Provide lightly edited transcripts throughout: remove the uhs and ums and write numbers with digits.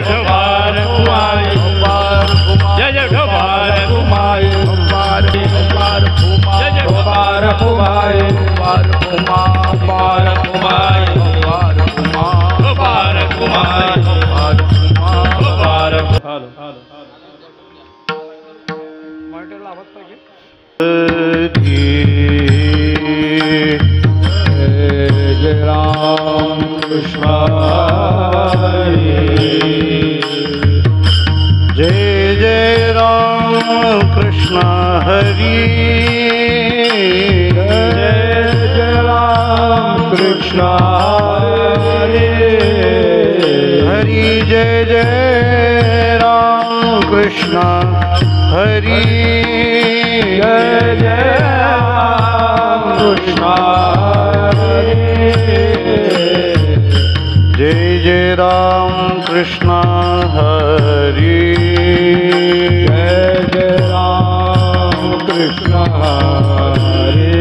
ढोबार घुमाए जय जय ढोबार घुमाए जय जय ढोबार घुमाए ढोबार घुमाए ढोबार घुमाए ढोबार मॉनिटरला आवाज पाहिजे जय राम कृष्ण जय जय राम कृष्ण हरि जय जय राम कृष्ण हरि हरि जय जय राम कृष्ण हरि जय जय राम कृष्ण जय जय राम कृष्ण हरि जय जय राम कृष्ण हरि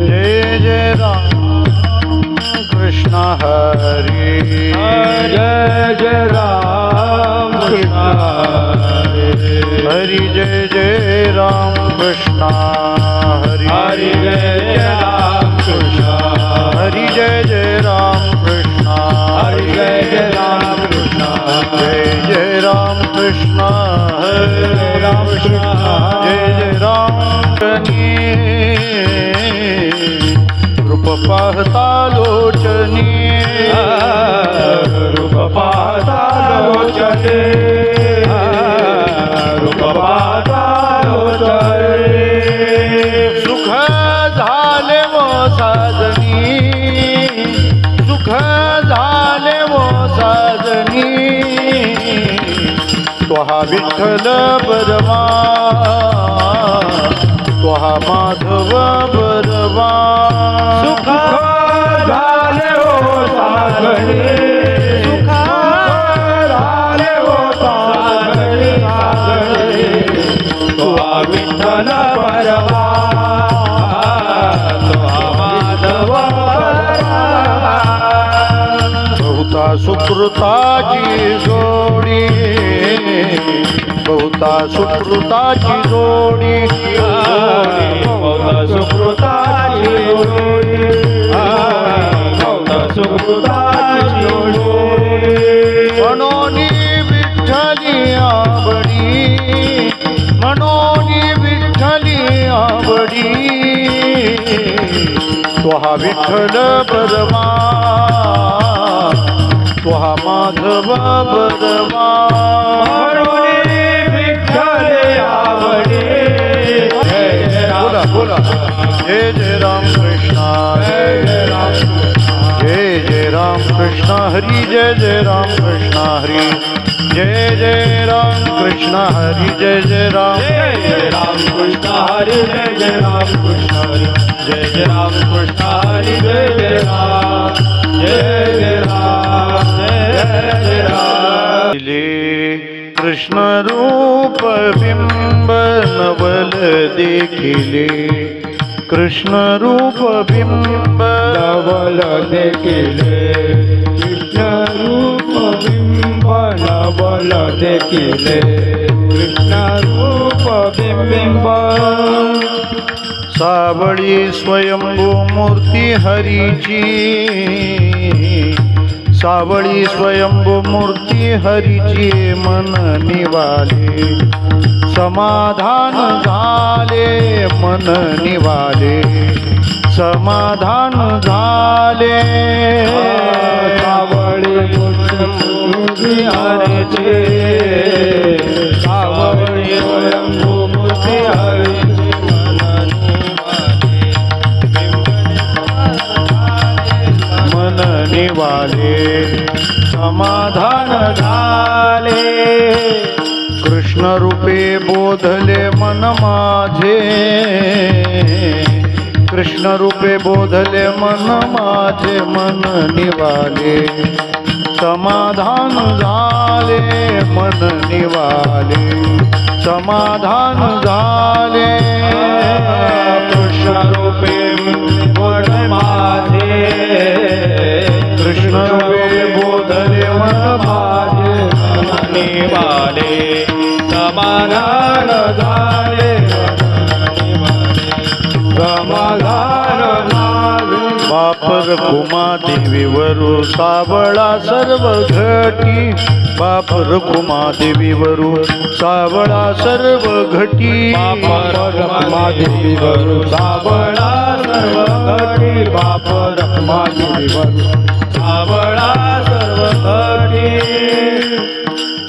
जय जय राम कृष्ण हरि जय जय राम कृष्ण हरि जय जय राम कृष्ण हरि हरि जय राम कृष्ण हरि जय जय राम कृष्ण हरि जय जय राम कृष्ण जय जय राम कृष्ण हरे राम कृष्ण जय जय राम रूप पाहता लोचनी रूप पाहता लोचने रूप पाहता लोचने सुख झाले वो साधनी सुख झाले वो साधनी त्वहा विठ्ठल बरवा त्वहा माधव बरवा सुख झाले हो साधनी सुख झाले हो साधनी त्वहा विठ्ठल बरवा त्वहा माधव बरवा बहुता सुकृताची जोडी बहुता सुकृताची जोडी बहुता सुकृताची जोडी बहुता सुकृताची जोडी मनोनी विठ्ठली आवडी मनोनी विठ्ठली आवडी त्वहा विठ्ठल बरवा त्वहा माधव बरवा मनोनी विठ्ठल आवडी बोला बोला जय जय राम कृष्ण जय जय राम जय जय राम कृष्ण हरि जय जय राम कृष्ण हरि जय जय राम कृष्ण हरि जय जय राम कृष्ण हरि जय जय राम कृष्ण हरि जय जय राम कृष्ण हरि जय जय राम जय जय राम जय राम कृष्ण रूप बिंब नवल देखिले कृष्ण रूप बिंब नवल देखिले कृष्ण रूप बिंब नवल देखिले कृष्ण रूप बिंब सावळी स्वयंभू मूर्ती हरीची सावळी स्वयंभू मूर्ती हरीची मन निवाले समाधान झाले मन निवाले समाधान झाले सावळी मूर्ती हरीची सावळी स्वयंभू मूर्ती हरीची मन निवाले समाधान झाले कृष्ण रूपे बोधले मन माझे कृष्ण रूपे बोधले मन माझे मन निवाले समाधान झाले मन निवाले समाधान झाले कृष्ण रूपे मन माझे कृष्ण रूपे बोधले मन माझे रखुमा देवीवरू सावळा सर्व घटी बाप रखुमा देवीवरू सावळा सर्व घटी बाप रखुमा देवीवरू सावळा सर्व घटी बाप रखुमा देवीवरू सावळा सर्व घटी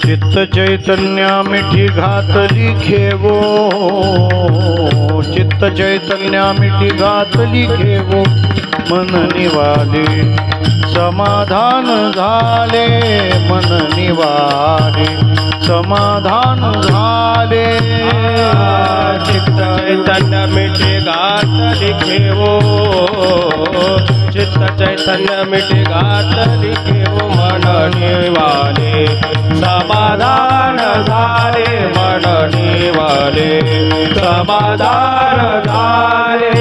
चित्त चैतन्या मिठी घातली घेवो चित्त चैतन्या मिठी घातली घेवो मन निवाले समाधान झाले मन निवाले समाधान झाले चित्त चैतन्य मिठी घातली घेवो चित्त चैतन्य मिठी घातली घेवो मन निवाले समाधान झाले मन निवाले समाधान झाले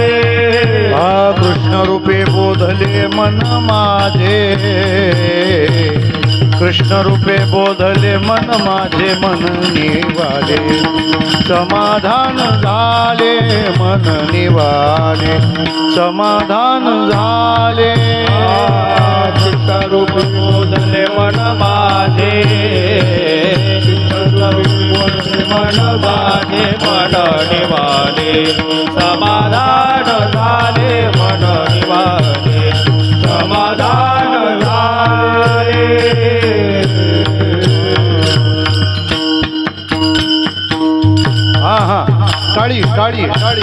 हा कृष्ण रूपे बोधले मन माझे कृष्ण रूपे बोधले मन माझे मन निवाले समाधान झाले मन निवाले समाधान झाले चित्त रूपे बोधले मन माझे मन माझे मन निवाले समाधान झाले मन निवाले समाधान झाले हा हा टाळी टाळी टाळी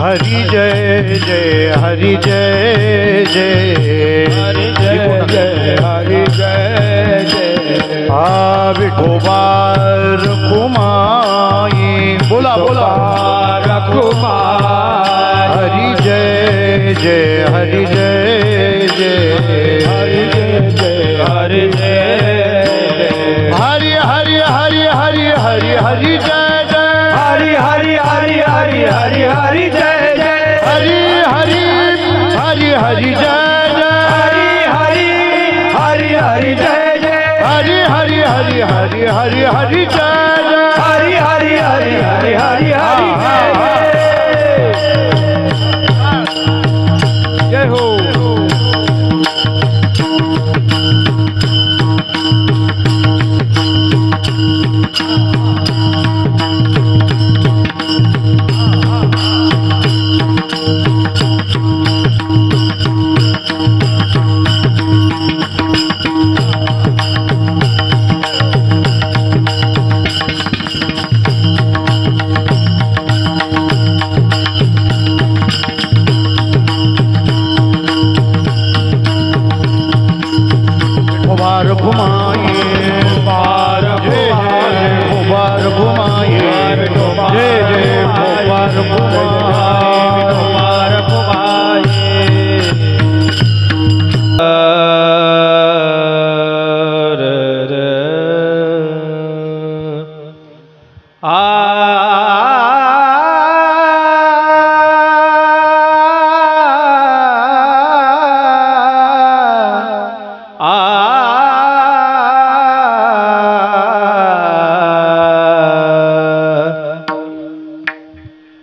हरी जय जय हरी जय जय हरी जय जय हरी जय जय हा विठोबा रखुमाई बोला बोला रखुमाई हरी जय जय हरी जय जय हरी जय जय हरी जय हरि हरि हरि हरि हरि हरि जय जय हरी हरी हरी हरी हरी हरी जय जय हरि हरि हरि हरि जय जय हरी हरी हरी हरी जय जय हरि हरि हरि हरि हरि हरि जय जय हरी हरी हरी हरी हरी हरी जय हो बार घुमाए बार जय जय बार घुमाए जय जय बार घुमाए बार घुमाए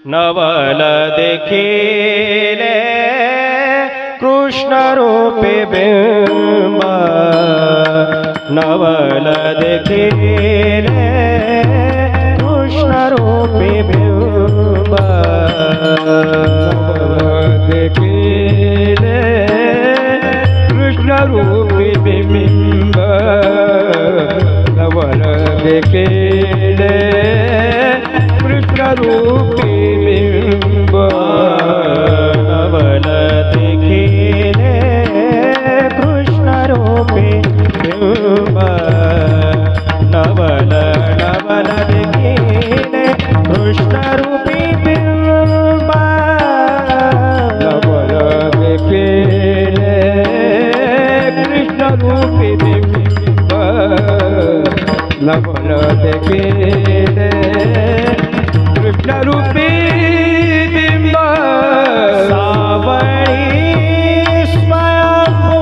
नवल देखिले कृष्ण रूपे बिंब नवल देखिले कृष्ण रूपे बिंब देखिले कृष्ण रूपे बिंब नवल देखिले कृष्ण रूपी बिंब नवल देखिले कृष्ण रूपी बिंब नवल नवल देखिले कृष्ण रूपी बिंब नवल देखिले कृष्ण रूपी बिंब नवल देखिले कृष्ण रूपी बिंब सावळी स्वयंभू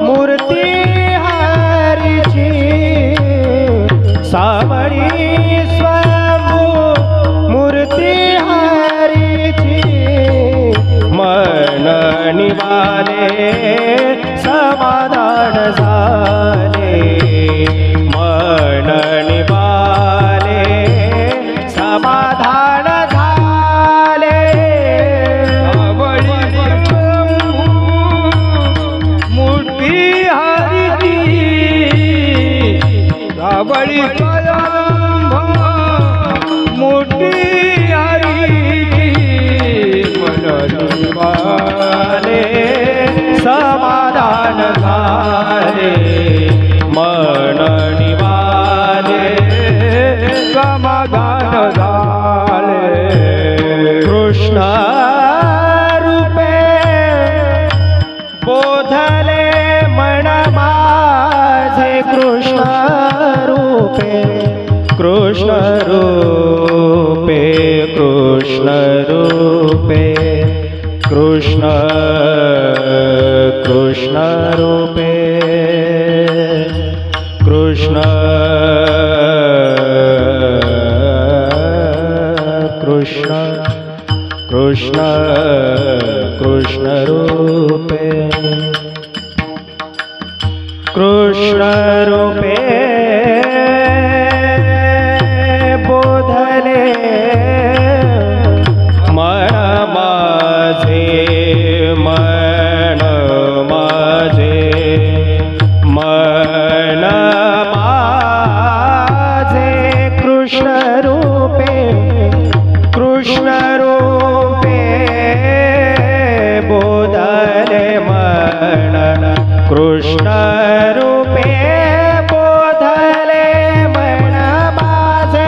मूर्ती हरीची सावळी स्वयंभू मूर्ती हरीची मन निवाले समाधान झाले मन निवाले समाधान झाले मूर्ती हरिती सावळी मूर्ती हरिती मन निवाले समाधान झाले मन निवाले समाधान झाले कृष्ण रूपे बोधले मन माझे कृष्ण रूपे कृष्ण रूपे कृष्ण रूपे कृष्ण कृष्ण रूपे कृष्ण कृष्ण कृष्ण कृष्ण रूपे कृष्ण रूपे बोधले मन माझे मन माझे मन माझे कृष्ण रूपे कृष्ण रूपे बोधले मन कृष्ण रूपे बोधले मन माझे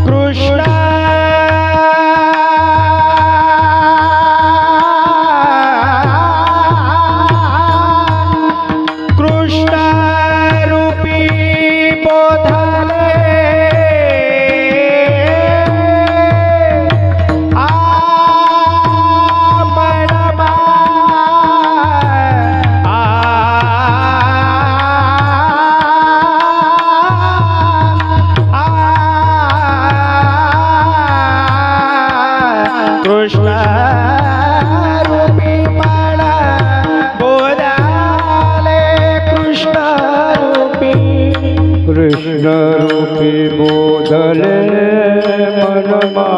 कृष्ण कृष्ण रूपी बोधले कृष्ण रूपी मला बोधाले कृष्ण रूपी कृष्ण रूपी बोधले मनमा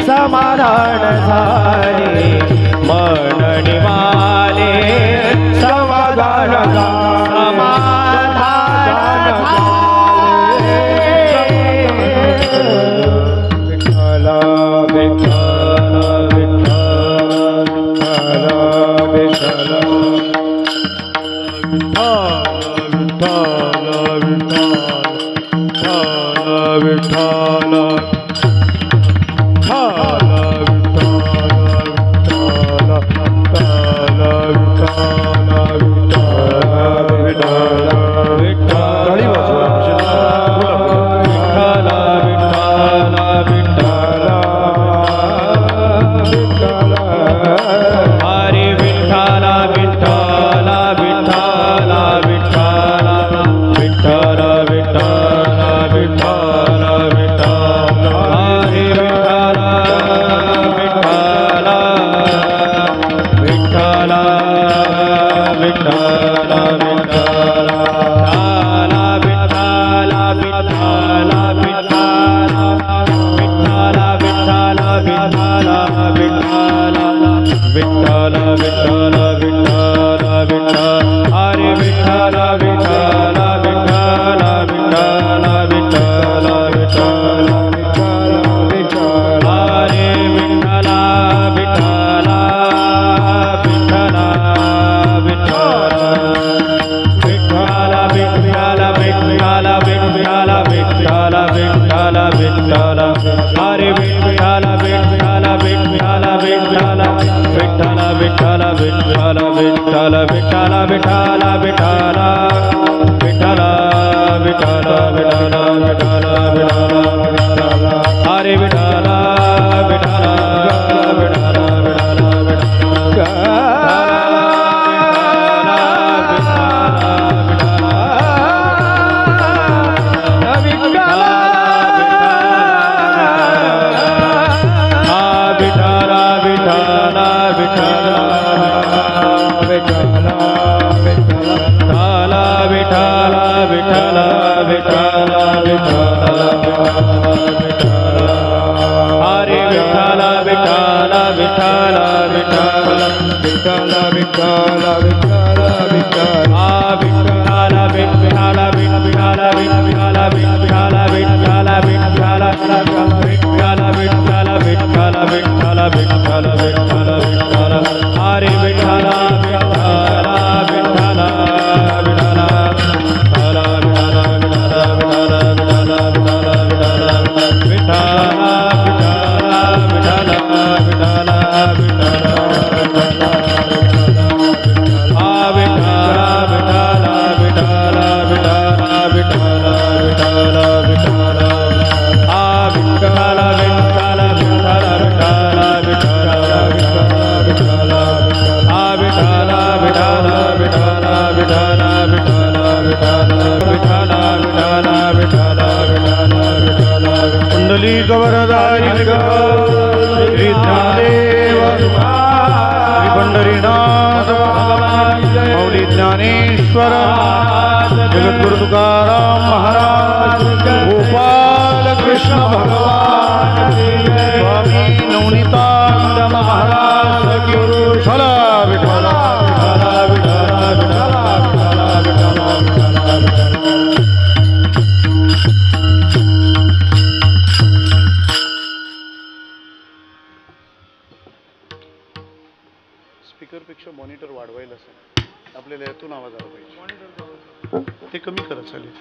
समाधान झाले मन निवाले समाधान समाधान झाले विठ्ठल विठ्ठल विठ्ठल विठ्ठल विठ्ठल विठ्ठल विठ्ठल विठ्ठल विठ्ठल विठ्ठल हरे विठ्ठल विठ्ठल विठ्ठल विठ्ठल विठ्ठल विठ्ठल विठ्ठल हरे विठ्ठल विठ्ठल विठ्ठल विठ्ठल विठ्ठल विठ्ठल विठ्ठल विठ्ठल विठ्ठल विठ्ठल विठ्ठल हरे विठ्ठल विठ्ठल विठ्ठल विठ्ठल विठ्ठल विठ्ठल विठ्ठल विठ्ठल विठ्ठल विठ्ठल विठ्ठल विठ्ठल विठ्ठल विठ्ठल विठ्ठल हरे विठ्ठल विठ्ठल विठ्ठल गवरदारी श्री ज्ञानदेव श्री पंढरीनाथ मौली ज्ञानेश्वर जगद्गुरु तुकाराम महाराज गोपाल कृष्ण भगवान स्वामी नवनीतानंद महाराज की विठ्ठल विठ्ठल स्पीकरपेक्षा मॉनिटर वाढवायला असेल आपल्याला यातून आवाज आला पाहिजे ते कमी करा चालेल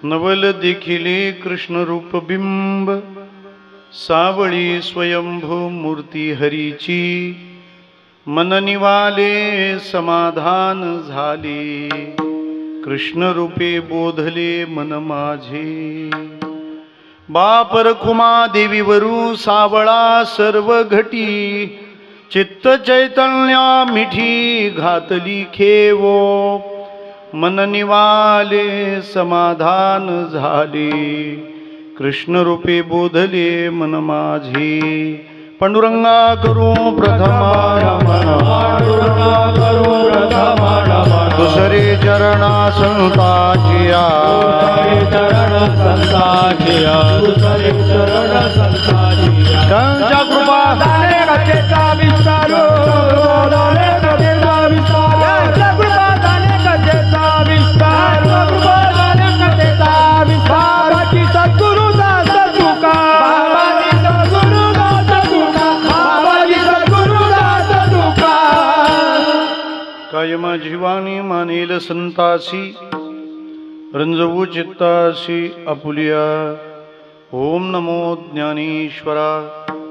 नवल देखिले कृष्ण रूप बिंब सावळी स्वयंभू मूर्ती हरीची मन निवाले समाधान झाले कृष्ण रूपे बोधले मन माझे बाप रखुमा देवीवरू सावळा सर्व घटी चित्त चैतन्या मिठी घातली खेवो मन निवाले समाधान झाले कृष्ण रूपे बोधले मन माझे पांडुरंगा करू प्रथमा नमन दुसरे चरणा संताजिया त्यांच्या कृपा कायमा जीवानी मानेल संतासी रंजवू चित्तासी आपुलिया ओम नमो ज्ञानेश्वरा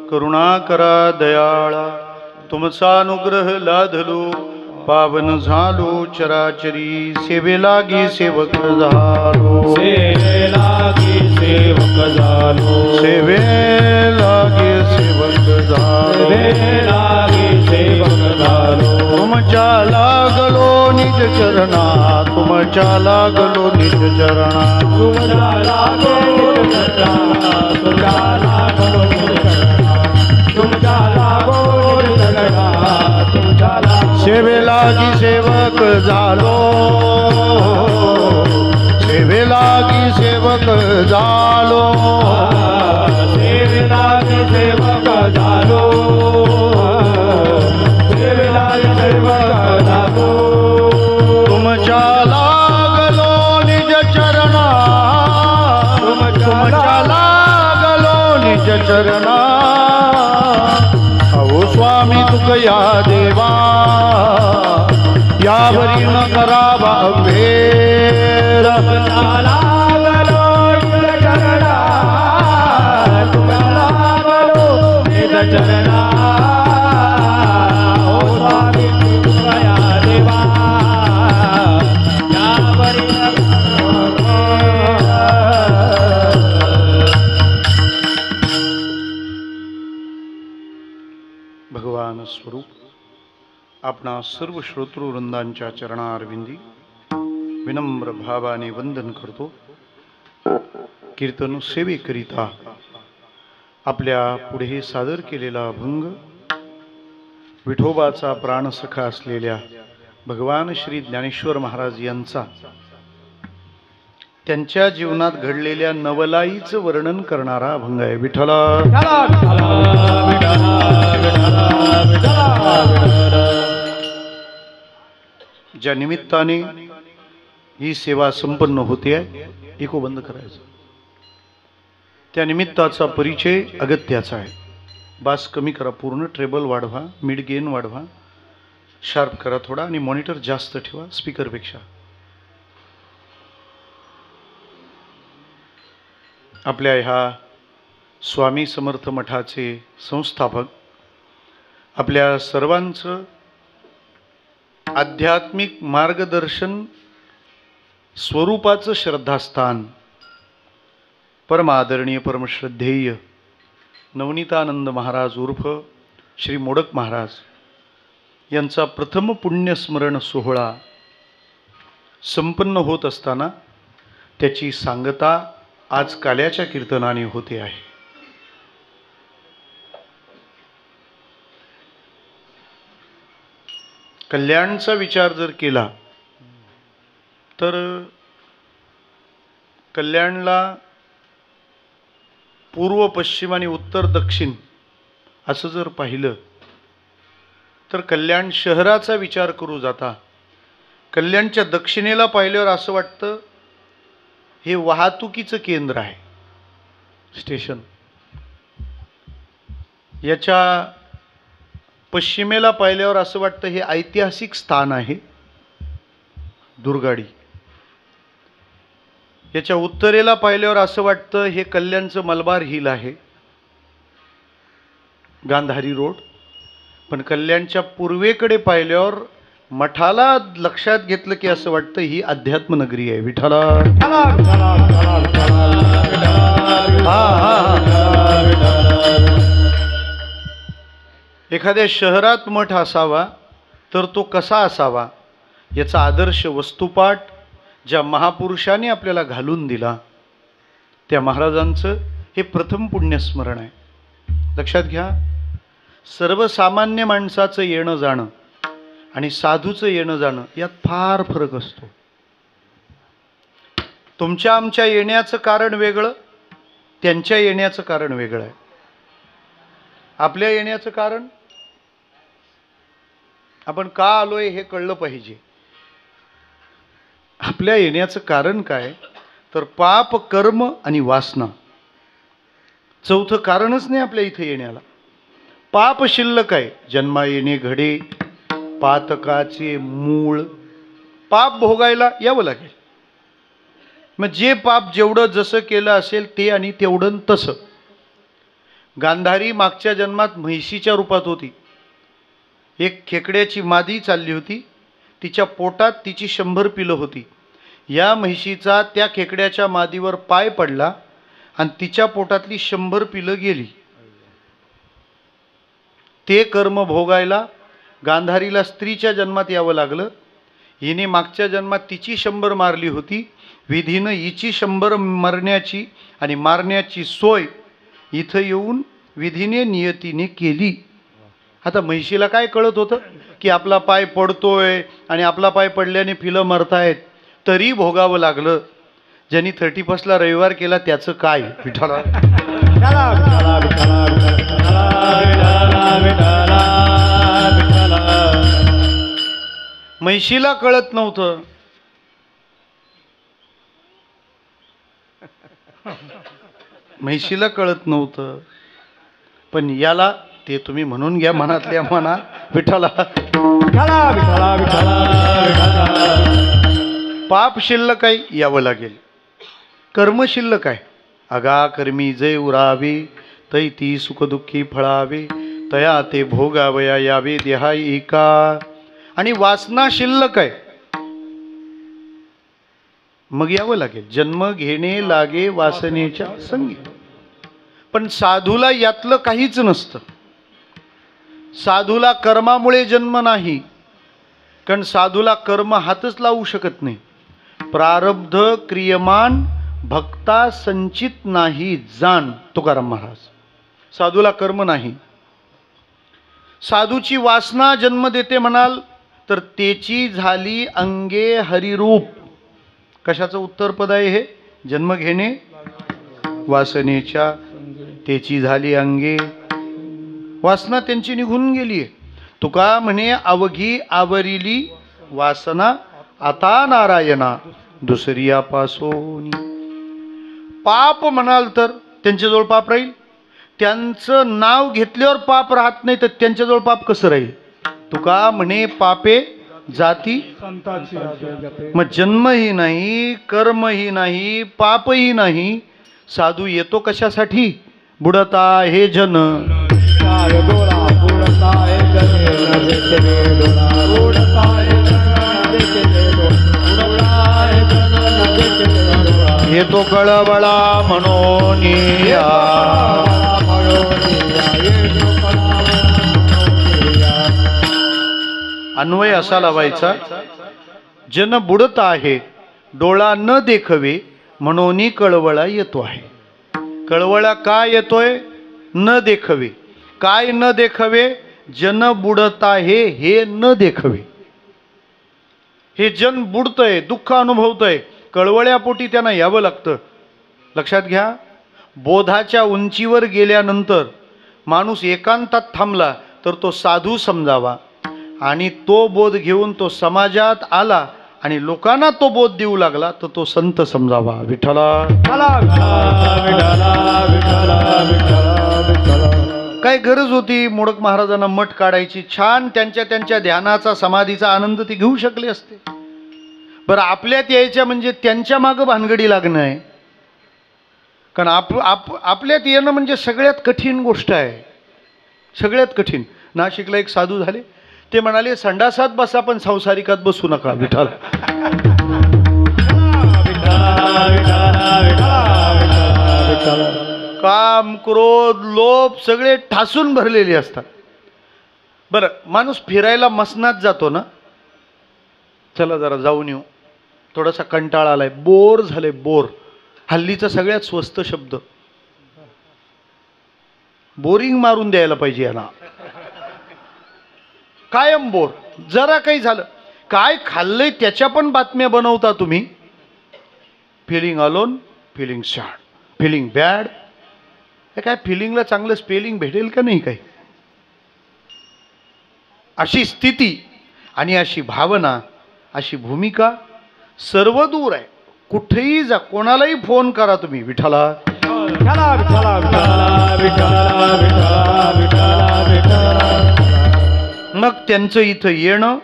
करुणाकरा दयाळा तुमचा अनुग्रह लाधलो पावन झालो चराचरी सेवे लागी सेवक झालो सेवे लागी सेवक झालो सेवे लागी सेवक झालो सेवे लागी सेवक झालो तुमच्या लागलो निज चरणा तुमच्या लागलो निज चरणा तुमच्या लागलो निज चरणा तुमच्या लागलो निज चरणा तुमच्या लागो निज चरणा तुमच्या सेवे लागी सेवक झालो सेवेला लागी सेवक झालो सेवेलागी सेवक झालो सेवेलागी सेवक झालो तुमच्या लागलो निज चरणा तुमच्या लागलो निज चरणा अहो स्वामी तुक या देवा यावरी न करावा अभेर लागलो निज चरणा तुका लागलो निज चरणा ओ स्वामी तुका देवा यावरी भगवान स्वरूप आपणा सर्व श्रोतृवृंदांच्या चरणारविंदी विनम्र भावाने वंदन करतो. कीर्तन सेवेकरिता आपल्या पुढे सादर केलेला अभंग विठोबाचा प्राणसखा असलेल्या भगवान श्री ज्ञानेश्वर महाराज यांचा त्यांच्या जीवनात घडलेल्या नवलाईचं वर्णन करणारा अभंग आहे. विठ्ठला ज्या निमित्ताने ही सेवा संपन्न होते आहे, इको बंद करायचं, त्या निमित्ताचा परिचय अगत्याचा आहे. बास कमी करा, पूर्ण ट्रेबल वाढवा, मिड गेन वाढवा, शार्प करा थोडा आणि मॉनिटर जास्त ठेवा स्पीकरपेक्षा. आपल्या ह्या स्वामी समर्थ मठाचे संस्थापक, आपल्या सर्वांचं आध्यात्मिक मार्गदर्शन स्वरूपाचं श्रद्धास्थान परमादरणीय परमश्रद्धेय नवनीतानंद महाराज उर्फ श्री मोडक महाराज यांचा प्रथम पुण्यस्मरण सोहळा संपन्न होत असताना त्याची सांगता आज काल्याच्या कीर्तनाने होते आहे. कल्याणचा विचार जर केला तर कल्याणला पूर्व पश्चिम आणि उत्तर दक्षिण असं जर पाहिलं तर कल्याण शहराचा विचार करू जाता कल्याणच्या दक्षिणेला पाहिल्यावर असं वाटतं हे वाहतुकीचं केंद्र आहे, स्टेशन. याच्या पश्चिमेला पाहिल्यावर असं वाटतं हे ऐतिहासिक स्थान आहे, दुर्गाडी. याच्या उत्तरेला पाहिल्यावर असं वाटतं हे कल्याणचं मलबार हिल आहे, गांधारी रोड. पण कल्याणच्या पूर्वेकडे पाहिल्यावर मठाला लक्षात घेतलं की असं वाटतं ही अध्यात्मनगरी आहे. विठ्ठला एखाद्या शहरात मठ असावा तर तो कसा असावा याचा आदर्श वस्तुपाठ ज्या महापुरुषाने आपल्याला घालून दिला त्या महाराजांचं हे प्रथम पुण्यस्मरण आहे. लक्षात घ्या, सर्वसामान्य माणसाचं येणं जाणं आणि साधूचं येणं जाणं यात फार फरक असतो. तुमच्या आमच्या येण्याचं कारण वेगळं, त्यांच्या येण्याचं कारण वेगळं आहे. आपल्या येण्याचं कारण आपण का आलोय हे कळलं पाहिजे. आपल्या येण्याचं कारण काय तर पाप, कर्म आणि वासना. चौथं कारणच नाही आपल्या इथे येण्याला. पाप शिल्लक आहे, जन्मा येणे घडे पातकाचे मूळ. पाप भोगायला यावं लागेल. मग जे पाप जेवढं जसं केलं असेल ते आणि तेवढं तसं. गांधारी मागच्या जन्मात म्हैशीच्या रूपात होती. एक खेकड्याची मादी चालली होती, तिच्या पोटात तिची 100 पिलं होती. या म्हैशीचा त्या खेकड्याच्या मादीवर पाय पडला आणि तिच्या पोटातली 100 पिलं गेली. ते कर्म भोगायला गांधारीला स्त्रीच्या जन्मात यावं लागलं. हिने मागच्या जन्मात तिची 100 मारली होती. विधीनं हिची 100 मरण्याची आणि मारण्याची सोय इथं येऊन विधीने नियतीने केली. आता म्हैशीला काय कळत होतं की आपला पाय पडतोय आणि आपला पाय पडल्याने पिलं मरतायत, तरी भोगावं लागलं. ज्यांनी 31ला रविवार केला त्याचं काय विठ्ठला. म्हैशीला कळत नव्हतं, म्हैशीला कळत नव्हतं, पण याला ते तुम्ही म्हणून घ्या मनातल्या मनात विठ्ठला. पाप शिल्लक आहे यावं लागेल, कर्म शिल्लक आहे. अगा कर्मी जे उरावे तै ती सुखदुःखी फळावे, तया ते भोगावया यावे देहा एका. आणि वासना शिल्लक आहे, मग यावं लागेल. जन्म घेणे लागे वासनेच्या संगी. पण साधूला यातलं काहीच नसतं. साधूला कर्मामुळे जन्म नाही, कारण साधूला कर्म हातच लावू शकत नाही. प्रारब्ध क्रियमान भक्ता संचित नाही जाण, तुकाराम महाराज. साधूला कर्म नाही. साधूची वासना जन्म देते म्हणाल तर तेची झाली अंगे हरिरूप. कशाचं उत्तर पद आहे हे? जन्म घेणे वासनेच्या, तेची झाली अंगे. वासना त्यांची निघून गेली. तुका म्हणे अवघी आवरिली वासना, आता नारायणा दुसरियापासून. पाप म्हणाल तर त्यांच्याजवळ पाप राहील. त्यांचं नाव घेतल्यावर पाप राहत नाही तर त्यांच्याजवळ पाप कसं राहील? तुका म्हणे पापे जाती. मग जन्मही नाही, कर्मही नाही, पापही नाही. साधू येतो कशासाठी? बुडता हे जन. येतो कळवळा म्हणून अन्वय असा लावायचा, जन बुडत आहे डोळा न देखवे म्हणून कळवळा येतो आहे. कळवळा काय येतोय? न देखवे. काय न देखवे? जन बुडत आहे हे न देखवे. हे जन बुडतंय, दुःख अनुभवतंय, कळवळ्यापोटी त्यांना यावं लागतं. लक्षात घ्या, बोधाच्या उंचीवर गेल्यानंतर माणूस एकांतात थांबला तर तो साधू समजावा, आणि तो बोध घेऊन तो समाजात आला आणि लोकांना तो बोध देऊ लागला तर तो संत समजावा. विठ्ठला. काय गरज होती मोडक महाराजांना मठ काढायची? छान त्यांच्या ध्यानाचा समाधीचा आनंद ते घेऊ शकले असते. बरं, आपल्यात यायच्या म्हणजे त्यांच्या मागं भानगडी लागणं आहे. कारण आपल्यात येणं म्हणजे सगळ्यात कठीण गोष्ट आहे, सगळ्यात कठीण. नाशिकला एक साधू झाले, ते म्हणाले संडासात बसा पण संसारिकात बसू नका. विठ्ठल. काम, क्रोध, लोभ सगळे ठासून भरलेले असतात. बरं, माणूस फिरायला मसनात जातो ना, चला जरा जाऊन येऊ, थोडासा कंटाळा आलाय, बोर झाले. बोर हल्लीचा सगळ्यात स्वस्त शब्द. बोरिंग मारून द्यायला पाहिजे यांना. कायम बोर. जरा काही झालं, काय खाल्लंय त्याच्या पण बातम्या बनवता तुम्ही. Feeling alone, feeling sad, feeling bad. हे काय फिलिंगला चांगलं स्पेलिंग भेटेल का नाही? काही अशी स्थिती आणि अशी भावना, अशी भूमिका सर्व दूर आहे. कुठेही जा, कोणालाही फोन करा तुम्ही, विठ्ठला. मग त्यांचं इथं येणं,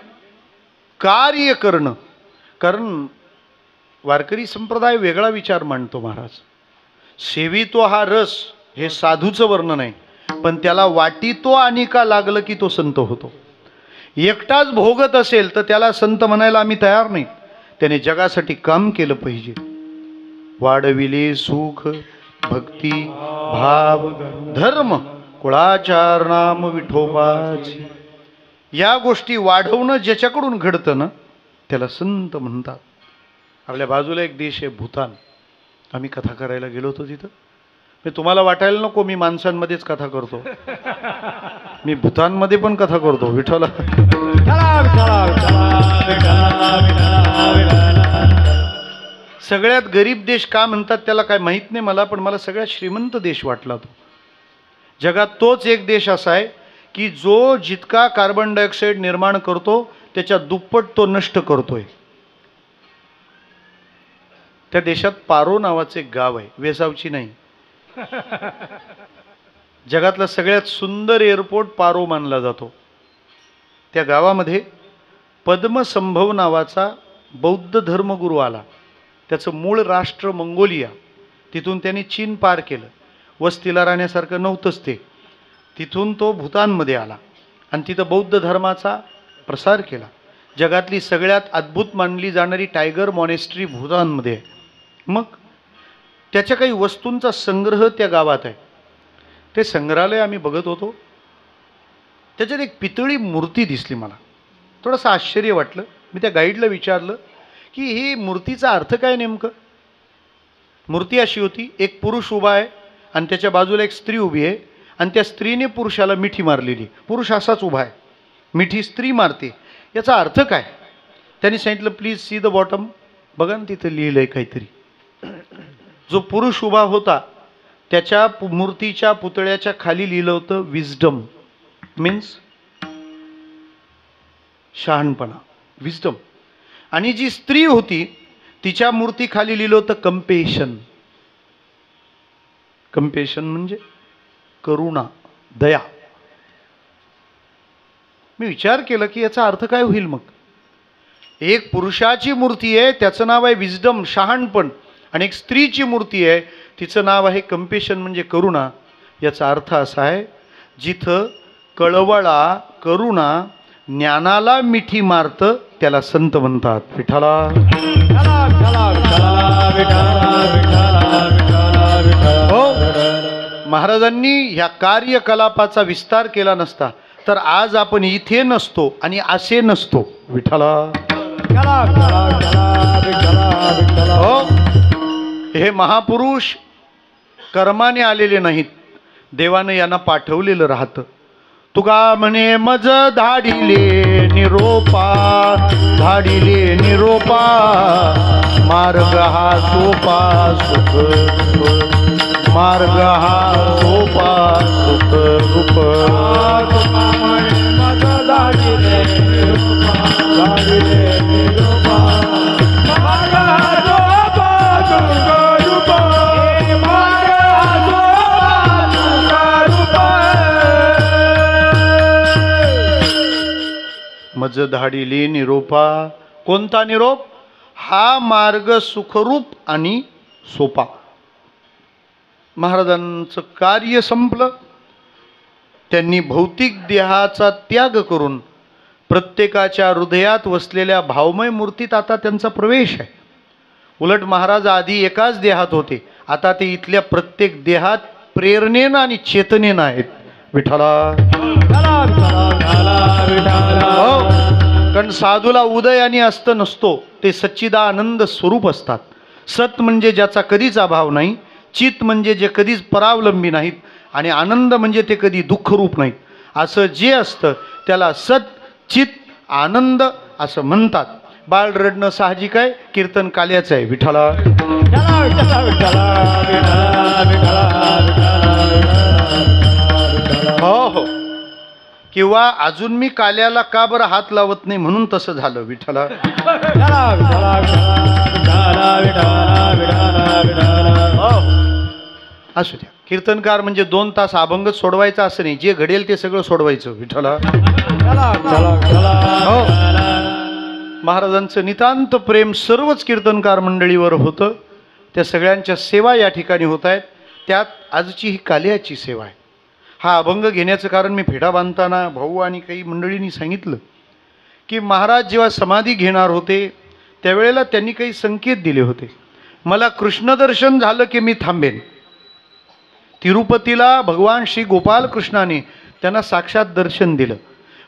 कार्य करणं. कारण वारकरी संप्रदाय वेगळा विचार मांडतो महाराज. सेवितो हा रस हे साधूचं वर्णन आहे, पण त्याला वाटीतो आणि का लागलं की तो संत होतो. एकटाच भोगत असेल तर त्याला संत म्हणायला आम्ही तयार नाही. त्याने जगासाठी काम केलं पाहिजे. वाढविले सुख, भक्ती, भाव, धर्म, कुळाचार, नाम विठोबाची. या गोष्टी वाढवणं ज्याच्याकडून घडतं ना त्याला संत म्हणतात. आपल्या बाजूला एक देश आहे भूतान. आम्ही कथा करायला गेलो होतो तिथं. मी तुम्हाला वाटायला नको मी माणसांमध्येच कथा करतो, मी भूतानमध्ये पण कथा करतो. विठ्ठला. सगळ्यात गरीब देश का म्हणतात त्याला काय माहीत नाही मला, पण मला सगळ्यात श्रीमंत देश वाटला तो. जगात तोच एक देश असा आहे की जो जितका कार्बन डायऑक्साईड निर्माण करतो त्याच्या दुप्पट तो नष्ट करतोय. त्या देशात पारो नावाचे एक गाव आहे, वेसावची नाही. जगातला सगळ्यात सुंदर एअरपोर्ट पारो मानला जातो. त्या गावामध्ये पद्मसंभव नावाचा बौद्ध धर्मगुरू आला. त्याचं मूळ राष्ट्र मंगोलिया, तिथून त्यांनी चीन पार केलं. वस्तीला राहण्यासारखं नव्हतंच ते. तिथून तो भूतानमध्ये आला आणि तिथं बौद्ध धर्माचा प्रसार केला. जगातली सगळ्यात अद्भुत मानली जाणारी टायगर मॉनेस्ट्री भूतानमध्ये आहे. मग त्याच्या काही वस्तूंचा संग्रह त्या गावात आहे. ते संग्रहालय आम्ही बघत होतो. त्याच्यात एक पितळी मूर्ती दिसली. मला थोडंसं आश्चर्य वाटलं. मी त्या गाईडला विचारलं की ही मूर्तीचा अर्थ काय नेमकं. मूर्ती अशी होती, एक पुरुष उभा आहे आणि त्याच्या बाजूला एक स्त्री उभी आहे आणि त्या स्त्रीने पुरुषाला मिठी मारलेली. पुरुष असाच उभा आहे, मिठी स्त्री मारते. याचा अर्थ काय. त्यांनी सांगितलं प्लीज सी द बॉटम. बघा ना तिथं लिहिलं आहे काहीतरी. जो पुरुष उभा होता त्याच्या मूर्तीच्या पुतळ्याच्या खाली लिहिलं होतं विजडम, मीन्स शहाणपणा, विजडम. आणि जी स्त्री होती तिच्या मूर्ती खाली लिहिलं होतं कंपेशन. कंपेशन म्हणजे करुणा, दया. मी विचार केला की याचा अर्थ काय होईल. मग एक पुरुषाची मूर्ती आहे त्याचं नाव आहे विजडम, शहाणपण, आणि एक स्त्रीची मूर्ती आहे तिचं नाव आहे कंपेशन म्हणजे करुणा. याचा अर्थ असा आहे जिथं कळवळा, करुणा, ज्ञानाला मिठी मारतं त्याला संत म्हणतात. विठ्ठला हो. महाराजांनी ह्या कार्यकलापाचा विस्तार केला नसता तर आज आपण इथे नसतो आणि असे नसतो. विठ्ठला हो. हे महापुरुष कर्माने आलेले नाहीत, देवानं यांना पाठवलेलं राहतं. तुका म्हणे मज धाडिले निरोपा, धाडिले निरोपा, मार्ग हा सोपा सुख रूप, मार्ग हा सोपा सुख रूप. मज धाडिले निरोपा, धाडिले निरोपा, मार्ग हा सोपा सुख रूप, मार्ग हा सोपा सुख रूप. मज धाडिले निरोपा. कोणता निरोप. हा मार्ग सुखरूप आणि सोपा. महाराजांचं कार्य संपलं. त्यांनी भौतिक देहाचा त्याग करून प्रत्येकाच्या हृदयात वसलेल्या भावमय मूर्तीत आता त्यांचा प्रवेश आहे. उलट महाराज आधी एकाच देहात होते, आता ते इथल्या प्रत्येक देहात प्रेरणेनं आणि चेतनेनं आहेत. विठ्ठला कारण साधूला उदय आणि अस्त नसतो, ते सच्चिदानंद स्वरूप असतात. सत म्हणजे ज्याचा कधीच अभाव नाही, चित म्हणजे जे कधीच परावलंबी नाहीत, आणि आनंद म्हणजे ते कधी दुःखरूप नाहीत. असं जे असतं त्याला सत चित आनंद असं म्हणतात. बाळ रडणं साहजिक आहे, कीर्तन काल्याचं आहे. विठ्ठला हो हो. किंवा अजून मी काल्याला का बरं हात लावत नाही म्हणून तसं झालं. विठ्ठला असू द्या. कीर्तनकार म्हणजे 2 तास अभंग सोडवायचा असं नाही, जे घडेल ते सगळं सोडवायचं. विठ्ठला हो. महाराजांचं नितांत प्रेम सर्वच कीर्तनकार मंडळीवर होतं. त्या सगळ्यांच्या सेवा या ठिकाणी होत आहेत. त्यात आजची ही काल्याची सेवा आहे. हा अभंग घेण्याचं कारण मी फेटा बांधताना भाऊ आणि काही मंडळींनी सांगितलं की महाराज जेव्हा समाधी घेणार होते त्यावेळेला त्यांनी काही संकेत दिले होते. मला कृष्णदर्शन झालं की मी थांबेन. तिरुपतीला भगवान श्री गोपालकृष्णाने त्यांना साक्षात दर्शन दिलं.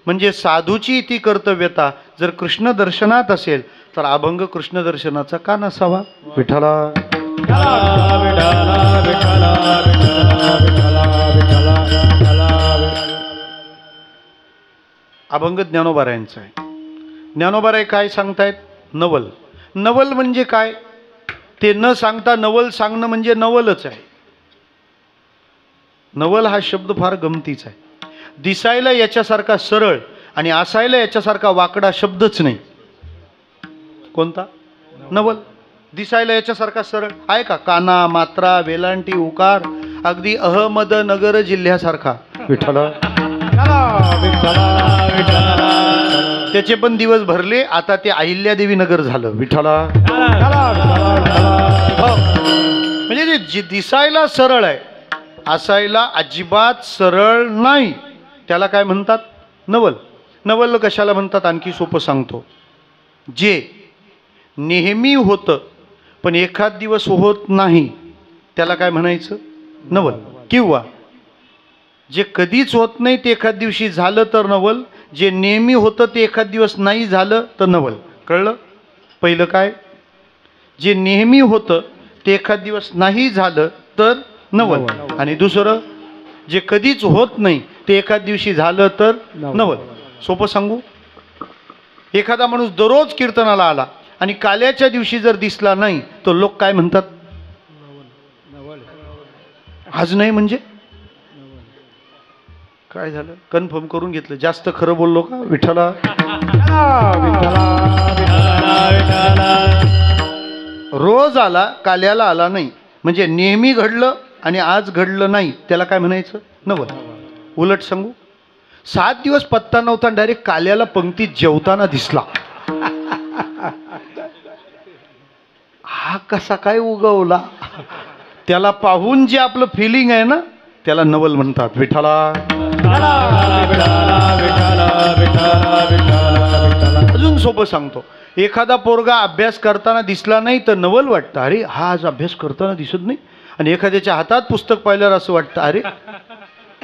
म्हणजे साधूची ती कर्तव्यता जर कृष्ण दर्शनात असेल तर अभंग कृष्ण दर्शनाचा का नसावा. विठ्ठला अभंग ज्ञानोबारायांचा आहे. ज्ञानोबाराय काय सांगतायत. नवल. नवल म्हणजे काय. ते न सांगता नवल सांगणं म्हणजे नवलच आहे. नवल हा शब्द फार गमतीचा आहे. दिसायला याच्यासारखा सरळ आणि असायला याच्यासारखा वाकडा शब्दच नाही. कोणता? नवल. दिसायला याच्यासारखा सरळ आहे का? काना, मात्रा, वेलांटी, उकार अगदी अहमदनगर जिल्ह्यासारखा. विठ्ठला त्याचे पण दिवस भरले. आता ते अहिल्यादेवी नगर झालं. विठ्ठला म्हणजे जे दिसायला सरळ आहे असायला अजिबात सरळ नाही, त्याला काय म्हणतात? नवल. नवल कशाला म्हणतात आणखी सोपं सांगतो. जे नेहमी होतं पण एखाद दिवस होत नाही त्याला काय म्हणायचं? नवल. किंवा जे कधीच होत नाही ते एखाद दिवशी झालं तर नवल. जे नेहमी होतं ते एखाद दिवस नाही झालं तर नवल. कळलं? पहिलं काय? जे नेहमी होतं ते एखाद दिवस नाही झालं तर नवल. आणि दुसरं जे कधीच होत नाही ते एखाद दिवशी झालं तर नवल. सोपं सांगू? एखादा माणूस दररोज कीर्तनाला आला आणि काल्याच्या दिवशी जर दिसला नाही तर लोक काय म्हणतात? आज नाही म्हणजे काय झालं? कन्फर्म करून घेतलं. जास्त खरं बोललो का? विठ्ठला रोज आला काल्याला आला नाही म्हणजे नेहमी घडलं आणि आज घडलं नाही त्याला काय म्हणायचं? नवल. उलट सांगू? 7 दिवस पत्ता नव्हता डायरेक्ट काल्याला पंक्तीत जेवताना दिसला. हा कसा काय उगवला? त्याला पाहून जे आपलं फिलिंग आहे ना त्याला नवल म्हणतात. विठ्ठला अजून सोपं सांगतो. एखादा पोरगा अभ्यास करताना दिसला नाही तर नवल वाटतं. अरे हा आज अभ्यास करताना दिसत नाही. आणि एखाद्याच्या हातात पुस्तक पाहिल्यावर असं वाटतं अरे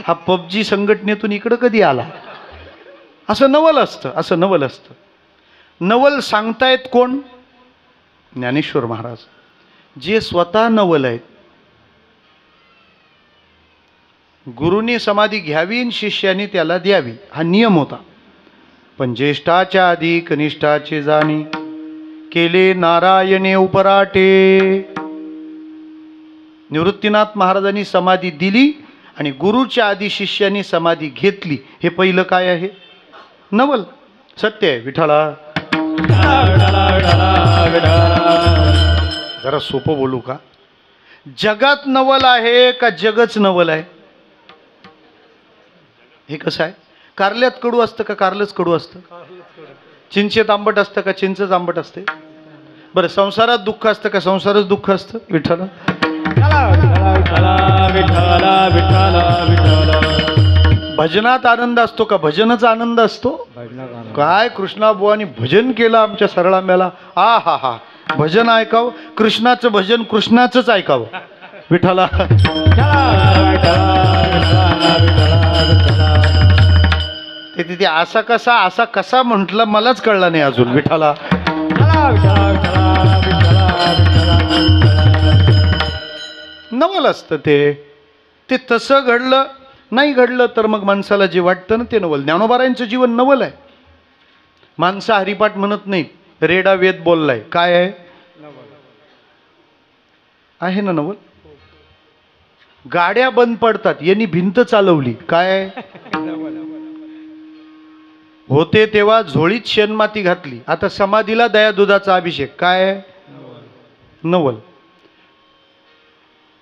हा पबजी संघटनेतून इकडं कधी आला. असं नवल असतं. असं नवल असतं. नवल सांगतायत कोण? ज्ञानेश्वर महाराज. जे स्वतः नवल आहेत. गुरुनी समाधी घ्यावी आणि शिष्याने त्याला द्यावी हा नियम होता. पण ज्येष्ठाच्या आधी कनिष्ठाचे जाणी केले नारायणे उपराटे. निवृत्तीनाथ महाराजांनी समाधी दिली आणि गुरुच्या आधी शिष्याने समाधी घेतली. हे पहिलं काय आहे? नवल. सत्य आहे. विठ्ठला जरा सोपं बोलू का? जगात नवल आहे का जगच नवल आहे? हे कसं आहे? कारल्यात कडू असतं का कारलंच कडू असतं? चिंचेत आंबट असतं का चिंचच आंबट असते? बरं संसारात दुःख असतं का संसारच दुःख असतं? विठ्ठला भजनात आनंद असतो का भजनच आनंद असतो? काय कृष्णा बुवानी भजन केलं आमच्या सरळांब्याला. आ हा हा भजन ऐकावं. कृष्णाचं भजन कृष्णाचंच ऐकावं. विठ्ठला ते तिथे असा कसा म्हटलं मलाच कळला नाही अजून. विठ्ठला नवल असतं ते तसं घडलं नाही घडलं तर मग माणसाला जे वाटतं ना ते नवल. ज्ञानोबारायांचं जीवन नवल आहे. माणसं हरिपाठ म्हणत नाहीत. रेडा वेद बोललाय. काय आहे? आहे ना नवल. गाड्या बंद पडतात यांनी भिंत चालवली. काय आहे? होते तेव्हा झोळीत शेणमाती घातली. आता समाधीला दया दुधाचा अभिषेक. काय आहे? नवल.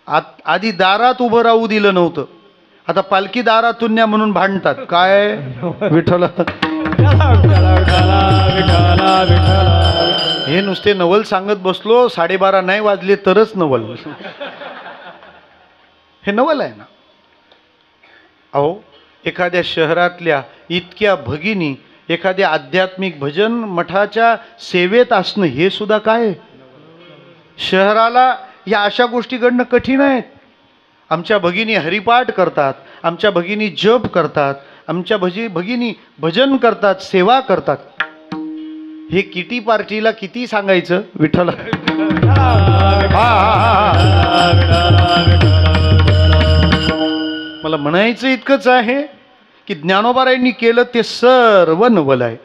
आधी दारात उभं राहू दिलं नव्हतं. आता पालखी दारातून न्या म्हणून भांडतात. काय? विठ्ठला हे नुसते नवल सांगत बसलो 12:30 नाही वाजले तरच नवल. हे नवल आहे ना. अहो एखाद्या शहरातल्या इतक्या भगिनी एखाद्या आध्यात्मिक भजन मठाच्या सेवेत असणं हे सुद्धा काय? शहराला या अशा गोष्टी घडणं कठीण आहेत. आमच्या भगिनी हरिपाठ करतात, आमच्या भगिनी जप करतात, आमच्या भगिनी भजन करतात, सेवा करतात. हे किटी पार्टीला किती सांगायचं? विठ्ठल मला म्हणायचं इतकंच आहे की ज्ञानोबारायांनी केलं ते सर्व नवल आहे.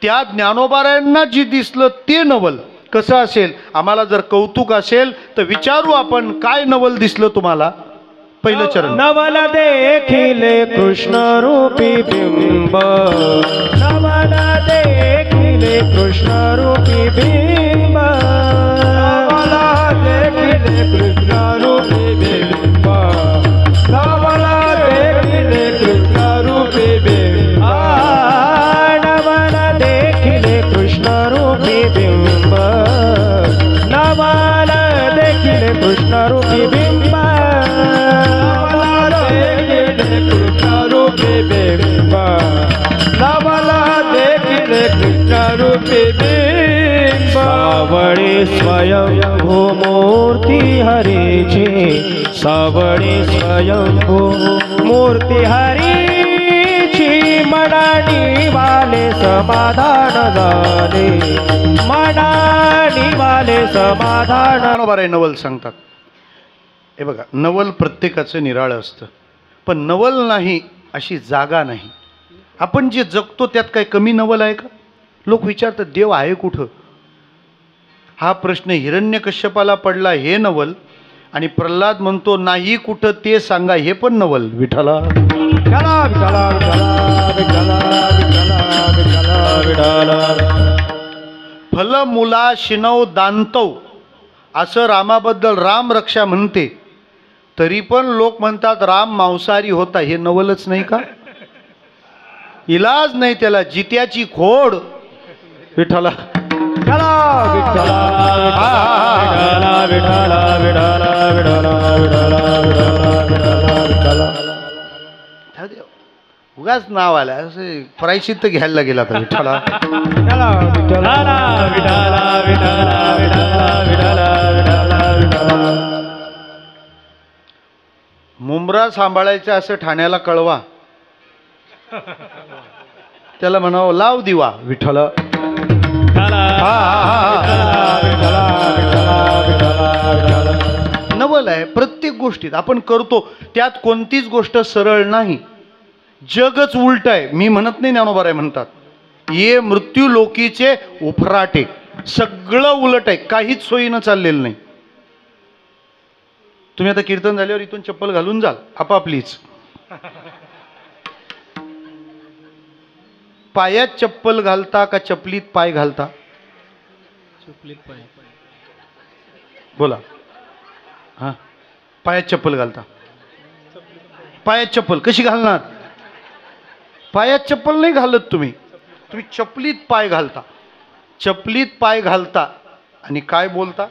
त्या ज्ञानोबारायांना जे दिसलं ते नवल कसं असेल? आम्हाला जर कौतुक असेल तर विचारू आपण, काय नवल दिसलं तुम्हाला? पहिलं चरण. नवल देखिले कृष्ण रूपी बिंब, नवल देखिले कृष्ण रूपी बिंब, नवल देखिले कृष्ण रूपी बिंब, नवल देखिले कृष्ण रूपी बिंब, नवल देखिले कृष्ण रूपी बिंब, नवल देखिले कृष्ण रूपी बिंब, सावळे स्वयंभू मूर्ती हरीची, सावळे स्वयंभू मूर्ती हरीची, मनानी वाले समाधान झाले, मनानी वाले समाधान. बरं आहे, नवल सांगतात. हे बघा, नवल प्रत्येकाचं निराळं असतं, पण नवल नाही अशी जागा नाही. आपण जे जगतो त्यात काय कमी नवल आहे का? लोक विचारतात देव आहे कुठं? हा प्रश्न हिरण्यकश्यपाला पडला, हे नवल. आणि प्रल्हाद म्हणतो नाही कुठं ते सांगा, हे पण नवल. विठ्ठला विठ्ठला विठ्ठला विठ्ठला विठ्ठला विठ्ठला. फल मुला शिनव दांतव असं रामाबद्दल राम रक्षा म्हणते, तरी पण लोक म्हणतात राम मांसाहारी होता. हे नवलच नाही का? इलाज नाही त्याला, जित्याची खोड. विठ्ठला विठ्ठला विठ्ठला विठ्ठला विठ्ठला विठ्ठला विठ्ठला. उगाच नाव आलं असं, प्रायश्चित्त घ्यायला गेला तर. विठ्ठला विठ्ठला विठ्ठला विठ्ठला विठ्ठला विठ्ठला विठ्ठला. मुंबरा सांभाळायचा असं ठाण्याला कळवा, त्याला म्हणावं लाव दिवा. विठ्ठला नवल आहे प्रत्येक गोष्टीत आपण करतो, त्यात कोणतीच गोष्ट सरळ नाही. जगच उलट आहे. मी म्हणत नाही, ज्ञानोबा राय म्हणतात, ये मृत्यू लोकीचे उफराटे. सगळं उलट आहे, काहीच सोयीनं चाललेलं नाही. तुम्ही आता कीर्तन झाल्यावर इथून चप्पल घालून जाल आपापलीच. पायात चप्पल घालता का चपलीत पाय घालता? चपलीत पाय. बोला. हा, पायात चप्पल घालता. पायात चप्पल कशी घालणार? पायात चप्पल नाही घालत तुम्ही, तुम्ही चपलीत पाय घालता. चपलीत पाय घालता आणि काय बोलता?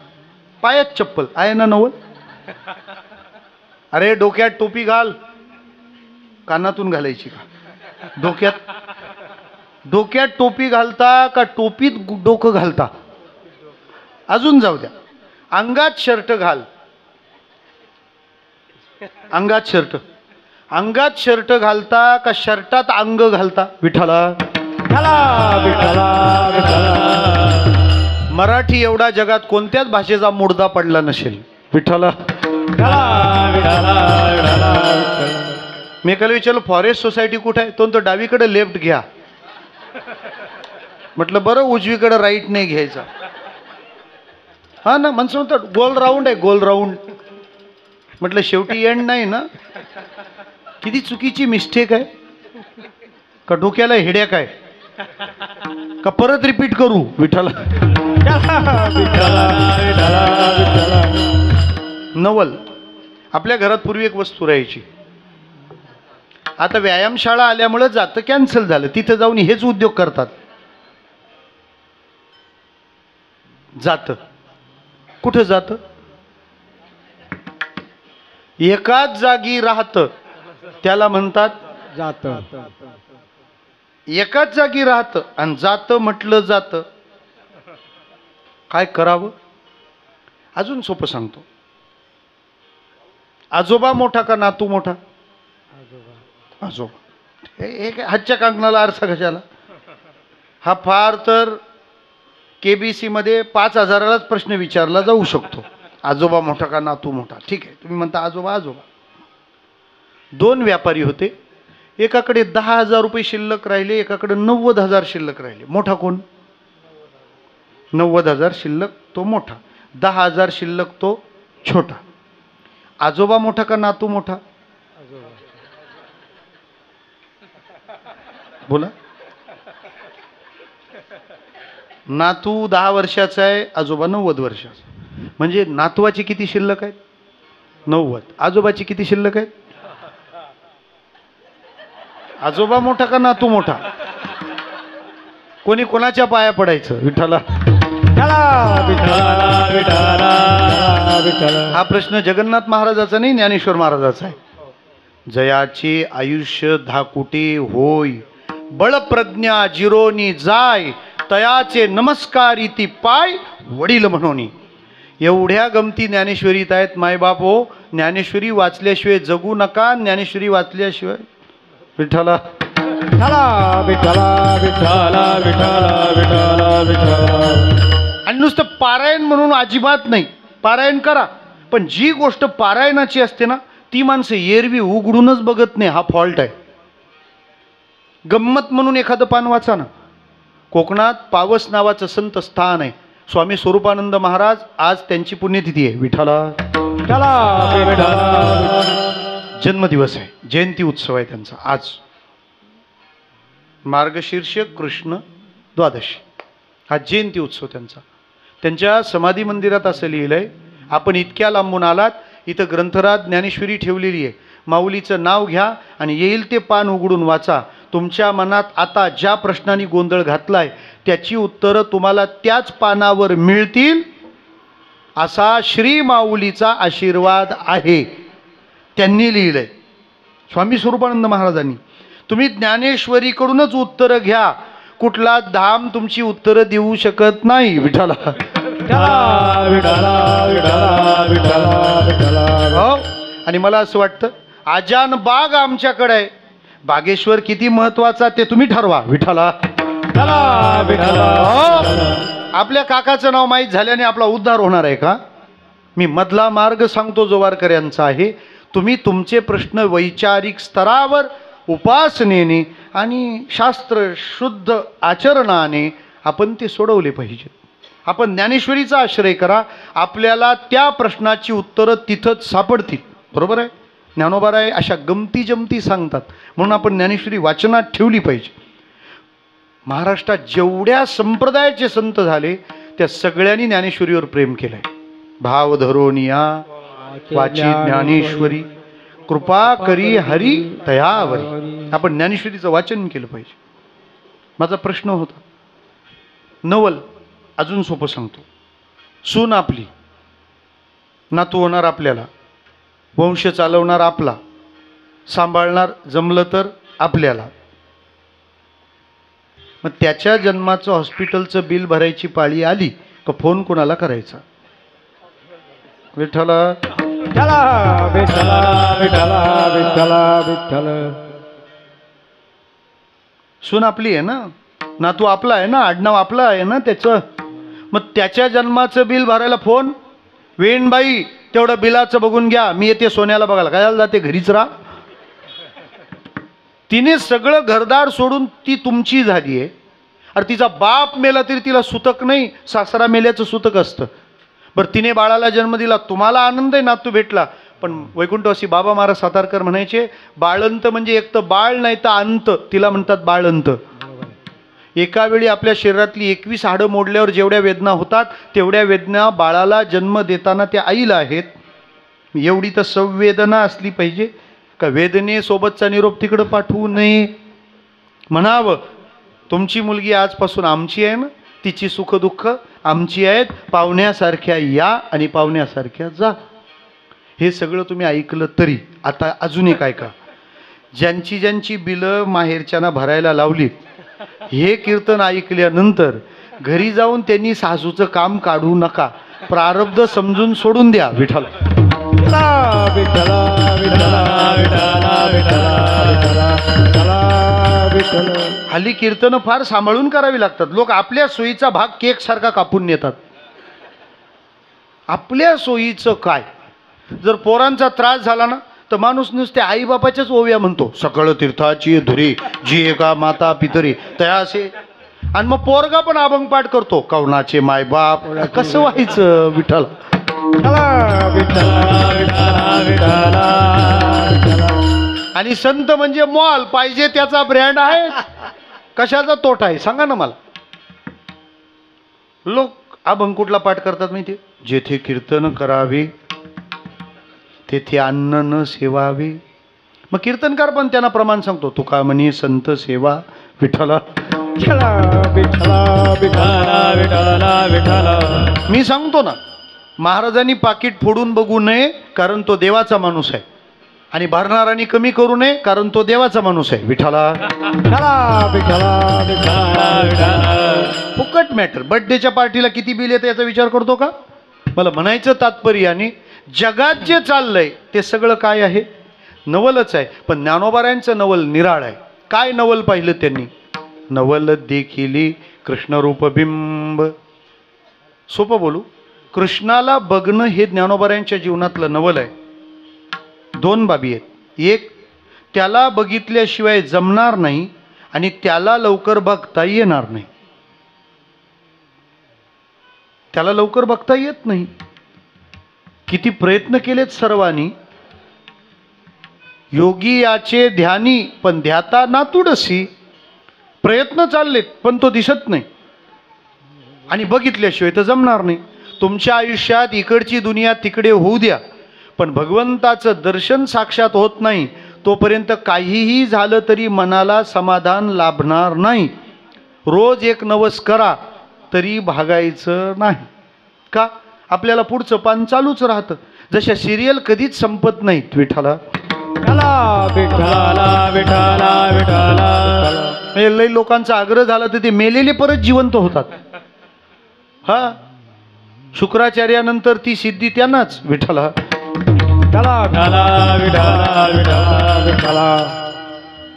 पायात चप्पल. आहे ना नवल? अरे डोक्यात टोपी घाल, कानातून घालायची का? डोक्यात टोपी घालता का टोपीत डोकं घालता? अजून जाऊ द्या. अंगात शर्ट घाल, अंगात शर्ट घालता का शर्टात अंग घालता? विठ्ठला मराठी एवढा जगात कोणत्याच भाषेचा मुडदा पडला नसेल. विठ्ठला मी काल विचारलं फॉरेस्ट सोसायटी कुठे आहे? तो डावीकडे लेफ्ट घ्या. म्हटलं बरं उजवीकडे राईट नाही घ्यायचा. हा ना, माणसं म्हणतात गोल राऊंड आहे, गोल राऊंड. म्हटलं शेवटी एंड नाही ना. किती चुकीची मिस्टेक आहे. का डोक्याला हेड्याक आहे का? परत रिपीट करू. विठ्ठला नवल. आपल्या घरात पूर्वी एक वस्तू राहायची, आता व्यायामशाळा आल्यामुळे जातं कॅन्सल झालं. तिथं जाऊन हेच उद्योग करतात. जातं कुठं जातं? एकाच जागी राहतं त्याला म्हणतात जातं. एकाच जागी राहतं आणि जातं म्हटलं जातं. काय करावं? अजून सोपं सांगतो. आजोबा मोठा का नातू मोठा? आजोबा. हे हातच्या कांकणाला आरसा कशाला? हा फार तर KBC मध्ये 5,000लाच प्रश्न विचारला जाऊ शकतो. आजोबा मोठा का नातू मोठा? ठीक आहे, तुम्ही म्हणता आजोबा. आजोबा. 2 व्यापारी होते. एकाकडे 10,000 रुपये शिल्लक राहिले, एकाकडे 90,000 शिल्लक राहिले. मोठा कोण? 90,000 शिल्लक तो मोठा, 10,000 शिल्लक तो छोटा. आजोबा मोठा का नातू मोठा? बोला. नातू 10 वर्षाचा आहे, आजोबा 90 वर्षाचा. म्हणजे नातवाची किती शिल्लक आहेत? 90. आजोबाची किती शिल्लक आहेत? आजोबा मोठा का नातू मोठा? कोणी कोणाच्या पाया पडायचं? विठ्ठला. हा प्रश्न जगन्नाथ महाराजाचा नाही, ज्ञानेश्वर महाराजाचा आहे. जयाचे आयुष्य 10 कोटी होय, बळप्रज्ञा जिरोनी जाय, तयाचे नमस्कार इति पाय वडील म्हणून. एवढ्या गमती ज्ञानेश्वरीत आहेत. मायबाप हो, ज्ञानेश्वरी वाचल्याशिवाय जगू नका. ज्ञानेश्वरी वाचल्याशिवाय विठ्ठला. आणि नुसतं पारायण म्हणून अजिबात नाही, पारायण करा, पण जी गोष्ट पारायणाची असते ना ती माणसं एरवी उघडूनच बघत नाही. हा फॉल्ट आहे. गंमत म्हणून एखादं पान वाचा ना. कोकणात पावस नावाचं संत स्थान आहे. स्वामी स्वरूपानंद महाराज, आज त्यांची पुण्यतिथी आहे. विठ्ठला. जन्मदिवस आहे, जयंती उत्सव आहे त्यांचा आज. मार्गशीर्ष कृष्ण द्वादशी हा जयंती उत्सव त्यांचा. त्यांच्या समाधी मंदिरात असं लिहिलंय, आपण इतक्या लांबून आलात, इथं ग्रंथराज ज्ञानेश्वरी ठेवलेली आहे. माऊलीचं नाव घ्या आणि येईल ते पान उघडून वाचा. तुमच्या मनात आता ज्या प्रश्नांनी गोंधळ घातलाय त्याची उत्तरं तुम्हाला त्याच पानावर मिळतील, असा श्री माऊलीचा आशीर्वाद आहे. त्यांनी लिहिलंय, स्वामी स्वरूपानंद महाराजांनी. तुम्ही ज्ञानेश्वरीकडूनच उत्तरं घ्या. कुठला धाम तुमची उत्तरं देऊ शकत नाही. विठ्ठला. हो. आणि मला असं वाटतं आजान बाग आमच्याकडे आहे. बागेश्वर किती महत्वाचा ते तुम्ही ठरवा. विठ्ठला. आपल्या काकाचं नाव माहीत झाल्याने आपला उद्धार होणार आहे का? मी मधला मार्ग सांगतो जो वारकऱ्यांचा आहे. तुम्ही तुमचे प्रश्न वैचारिक स्तरावर उपासनेने आणि शास्त्र शुद्ध आचरणाने आपण ते सोडवले पाहिजेत. आपण ज्ञानेश्वरीचा आश्रय करा, आपल्याला त्या प्रश्नाची उत्तरं तिथंच सापडतील. बरोबर आहे. ज्ञानोबाराय अशा गमती जमती सांगतात, म्हणून आपण ज्ञानेश्वरी वाचनात ठेवली पाहिजे. महाराष्ट्रात जेवढ्या संप्रदायाचे संत झाले त्या सगळ्यांनी ज्ञानेश्वरीवर प्रेम केलंय. भाव धरोनिया वाची ज्ञानेश्वरी, कृपा करी हरी तयावरी. आपण ज्ञानेश्वरीचं वाचन केलं पाहिजे. माझा प्रश्न होता, नवल अजून सोपं सांगतो. सून आपली, नातू होणार आपल्याला, वंश चालवणार आपला, सांभाळणार जमलं तर आपल्याला. मग त्याच्या जन्माचं हॉस्पिटलचं बिल भरायची पाळी आली का फोन कोणाला करायचा? विठ्ठला. सून आपली आहे ना, नातू आपला आहे ना, आडनाव आपलं आहे ना त्याचं. मग त्याच्या जन्माचं बिल भरायला फोन, वेणबाई तेवढं बिलाचं बघून घ्या, मी येते सोन्याला बघायला. काय जाते, घरीच राहा. तिने सगळं घरदार सोडून ती तुमची झाली आहे. अरे तिचा बाप मेला तरी तिला सुतक नाही, सासरा मेल्याचं सुतक असतं. बरं, तिने बाळाला जन्म दिला, तुम्हाला आनंद आहे, नातू भेटला. पण वैकुंठवासी बाबा महाराज सातारकर म्हणायचे, बाळंत म्हणजे एक तर बाळ नाही तर अंत, तिला म्हणतात बाळंत. एका वेळी आपल्या शरीरातली 21 हाडं मोडल्यावर जेवढ्या वेदना होतात तेवढ्या वेदना बाळाला जन्म देताना त्या आईला आहेत. एवढी तर संवेदना असली पाहिजे का वेदनेसोबतचा निरोप तिकडं पाठवू नये. म्हणावं, तुमची मुलगी आजपासून आमची आहे ना, तिची सुखदुःख आमची आहेत, पाहुण्यासारख्या या आणि पाहुण्यासारख्या जा. हे सगळं तुम्ही ऐकलं तरी आता अजून एक ऐका. ज्यांची ज्यांची बिलं माहेरच्यांना भरायला लावली, हे कीर्तन ऐकल्यानंतर घरी जाऊन त्यांनी सासूचं काम काढू नका. प्रारब्ध समजून सोडून द्या. विठ्ठल. हल्ली कीर्तन फार सांभाळून करावी लागतात. लोक आपल्या सोयीचा भाग केक सारखा कापून नेतात. आपल्या सोयीचं काय? जर पोरांचा त्रास झाला ना तर माणूस नुसते आईबापाच्याच ओव्या म्हणतो. सकळ तीर्थाची धुरी जी एका माता पितरी तयासे. आणि मग पोरगा पण अभंग पाठ करतो, कवनाचे मायबाप. कसं व्हायचं विठ्ठल? चला विठ्ठला विठ्ठला विठ्ठला. आणि संत म्हणजे मॉल पाहिजे त्याचा ब्रँड आहे. कशाचा तोटा आहे सांगा ना मला. लोक अभंग कुठला पाठ करतात माहिती? जेथे कीर्तन करावे तेथे अन्न न सेवावे. मग कीर्तनकार पण त्यांना प्रमाण सांगतो, तुका म्हणी संत सेवा विठ्ठला. चला विठ्ठला विठ्ठला विठ्ठला विठ्ठला. मी सांगतो ना, महाराजांनी पाकिट फोडून बघू नये कारण तो देवाचा माणूस आहे, आणि भरणारांनी कमी करू नये कारण तो देवाचा माणूस आहे. विठ्ठला चला विठ्ठला विठ्ठला विठ्ठला. फुकट मॅटर. बर्थडेच्या पार्टीला किती बिल येतं याचा विचार करतो का? मला म्हणायचं तात्पर्य, आणि जगात जे चाललंय ते सगळं काय आहे? नवलच आहे. पण ज्ञानोबारायांचं नवल निराळ आहे. काय नवल पाहिलं त्यांनी? नवल देखिली कृष्णरूप बिंब. सोपं बोलू, कृष्णाला बघणं हे ज्ञानोबारायांच्या जीवनातलं नवल आहे. दोन बाबी आहेत. एक, त्याला बघितल्याशिवाय जमणार नाही आणि त्याला लवकर बघता येणार नाही. त्याला लवकर बघता येत नाही. किती प्रयत्न केलेत सर्वांनी. योगी याचे ध्यानी पण ध्याता नातुडसी. प्रयत्न चाललेत पण तो दिसत नाही, आणि बघितल्याशिवाय तर जमणार नाही. तुमच्या आयुष्यात इकडची दुनिया तिकडे होऊ द्या, पण भगवंताचं दर्शन साक्षात होत नाही तोपर्यंत काहीही झालं तरी मनाला समाधान लाभणार नाही. रोज एक नवस करा तरी भागायचं नाही. का? आपल्याला पुढचं पान चालूच राहतं. जशा सिरियल कधीच संपत नाहीत. विठ्ठला चला विठ्ठला विठ्ठला विठ्ठला. लई लोकांचा आग्रह झाला तर ते मेलेले परत जिवंत होतात. हा, शुक्राचार्यानंतर ती सिद्धी त्यांनाच. विठ्ठला चला विठ्ठला विठ्ठला विठ्ठला विठ्ठला.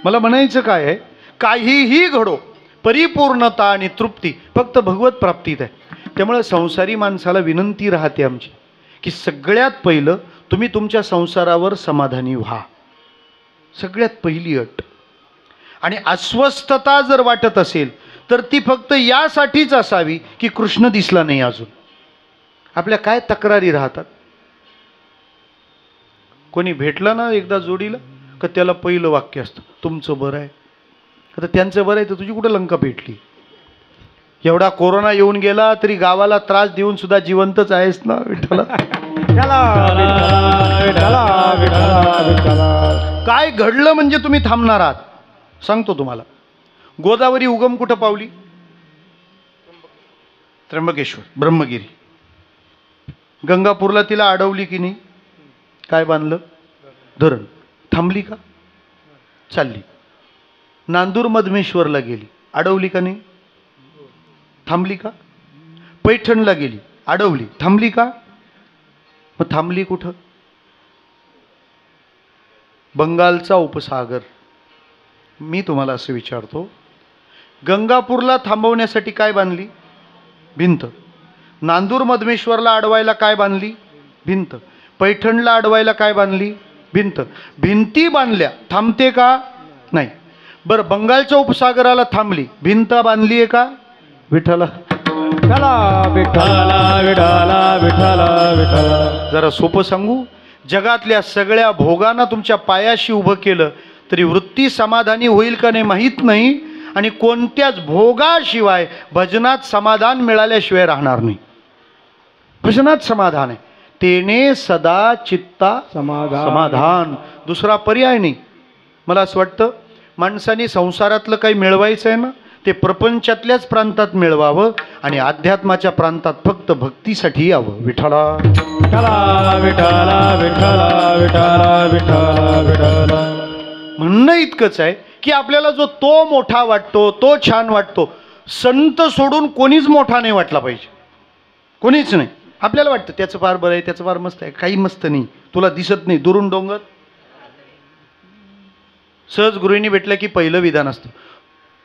मला म्हणायचं काय आहे, काहीही घडो परिपूर्णता आणि तृप्ती फक्त भगवत प्राप्तीत आहे. त्यामुळे संसारी माणसाला विनंती राहते आमची की सगळ्यात पहिलं तुम्ही तुमच्या संसारावर समाधानी व्हा. सगळ्यात पहिली अट. आणि अस्वस्थता जर वाटत असेल तर ती फक्त यासाठीच असावी की कृष्ण दिसला नाही अजून. आपल्या काय तक्रारी राहतात. कोणी भेटलं ना एकदा जोडीला का त्याला पहिलं वाक्य असतं, तुमचं बरं आहे. आता त्यांचं बरं आहे तर तुझी कुठं लंका पेटली? एवढा कोरोना येऊन गेला तरी गावाला त्रास देऊन सुद्धा जिवंतच आहेस ना. विठ्ठला चला विठ्ठला विठ्ठला विठ्ठला. काय घडलं म्हणजे तुम्ही थांबणार आहात? सांगतो तुम्हाला. गोदावरी उगम कुठं पावली? त्र्यंबकेश्वर, ब्रह्मगिरी. गंगापूरला तिला अडवली की नाही? काय बांधलं? धरण. थांबली का? चालली. नांदूर मधमेश्वरला गेली, अडवली का नाही? थांबली का? पैठणला गेली, अडवली, थांबली का? मग थांबली कुठं? बंगालचा उपसागर. मी तुम्हाला असं विचारतो, गंगापूरला थांबवण्यासाठी काय बांधली? भिंत. नांदूर मधमेश्वरला अडवायला काय बांधली? भिंत. पैठणला अडवायला काय बांधली? भिंत. भिंती बांधल्या, थांबते का? नाही. बरं, बंगालच्या उपसागराला थांबली, भिंत बांधली आहे का? विठ्ठला चला विठ्ठला विठ्ठला विठ्ठला विठ्ठला. जरा सोपं सांगू, जगातल्या सगळ्या भोगांना तुमच्या पायाशी उभं केलं तरी वृत्ती समाधानी होईल का नाही माहीत नाही, आणि कोणत्याच भोगाशिवाय भजनात समाधान मिळाल्याशिवाय राहणार नाही. भजनात समाधान आहे. तेने सदा चित्ता समाधान. दुसरा पर्याय नाही. मला असं वाटतं माणसाने संसारातलं काही मिळवायचं आहे ना, ते प्रपंचातल्याच प्रांतात मिळवावं आणि अध्यात्माच्या प्रांतात फक्त भक्तीसाठी यावं. विठ्ठला चला विठ्ठला विठ्ठला विठ्ठला विठ्ठला विठ्ठला. म्हणणं इतकंच आहे की आपल्याला जो तो मोठा वाटतो, तो छान वाटतो, संत सोडून कोणीच मोठा नाही वाटला पाहिजे. कोणीच नाही. आपल्याला वाटतं त्याचं फार बरं आहे, त्याचं फार मस्त आहे. काही मस्त नाही, तुला दिसत नाही. दुरून डोंगर. सहज गृहिणी भेटलं की पहिलं विधान असतं,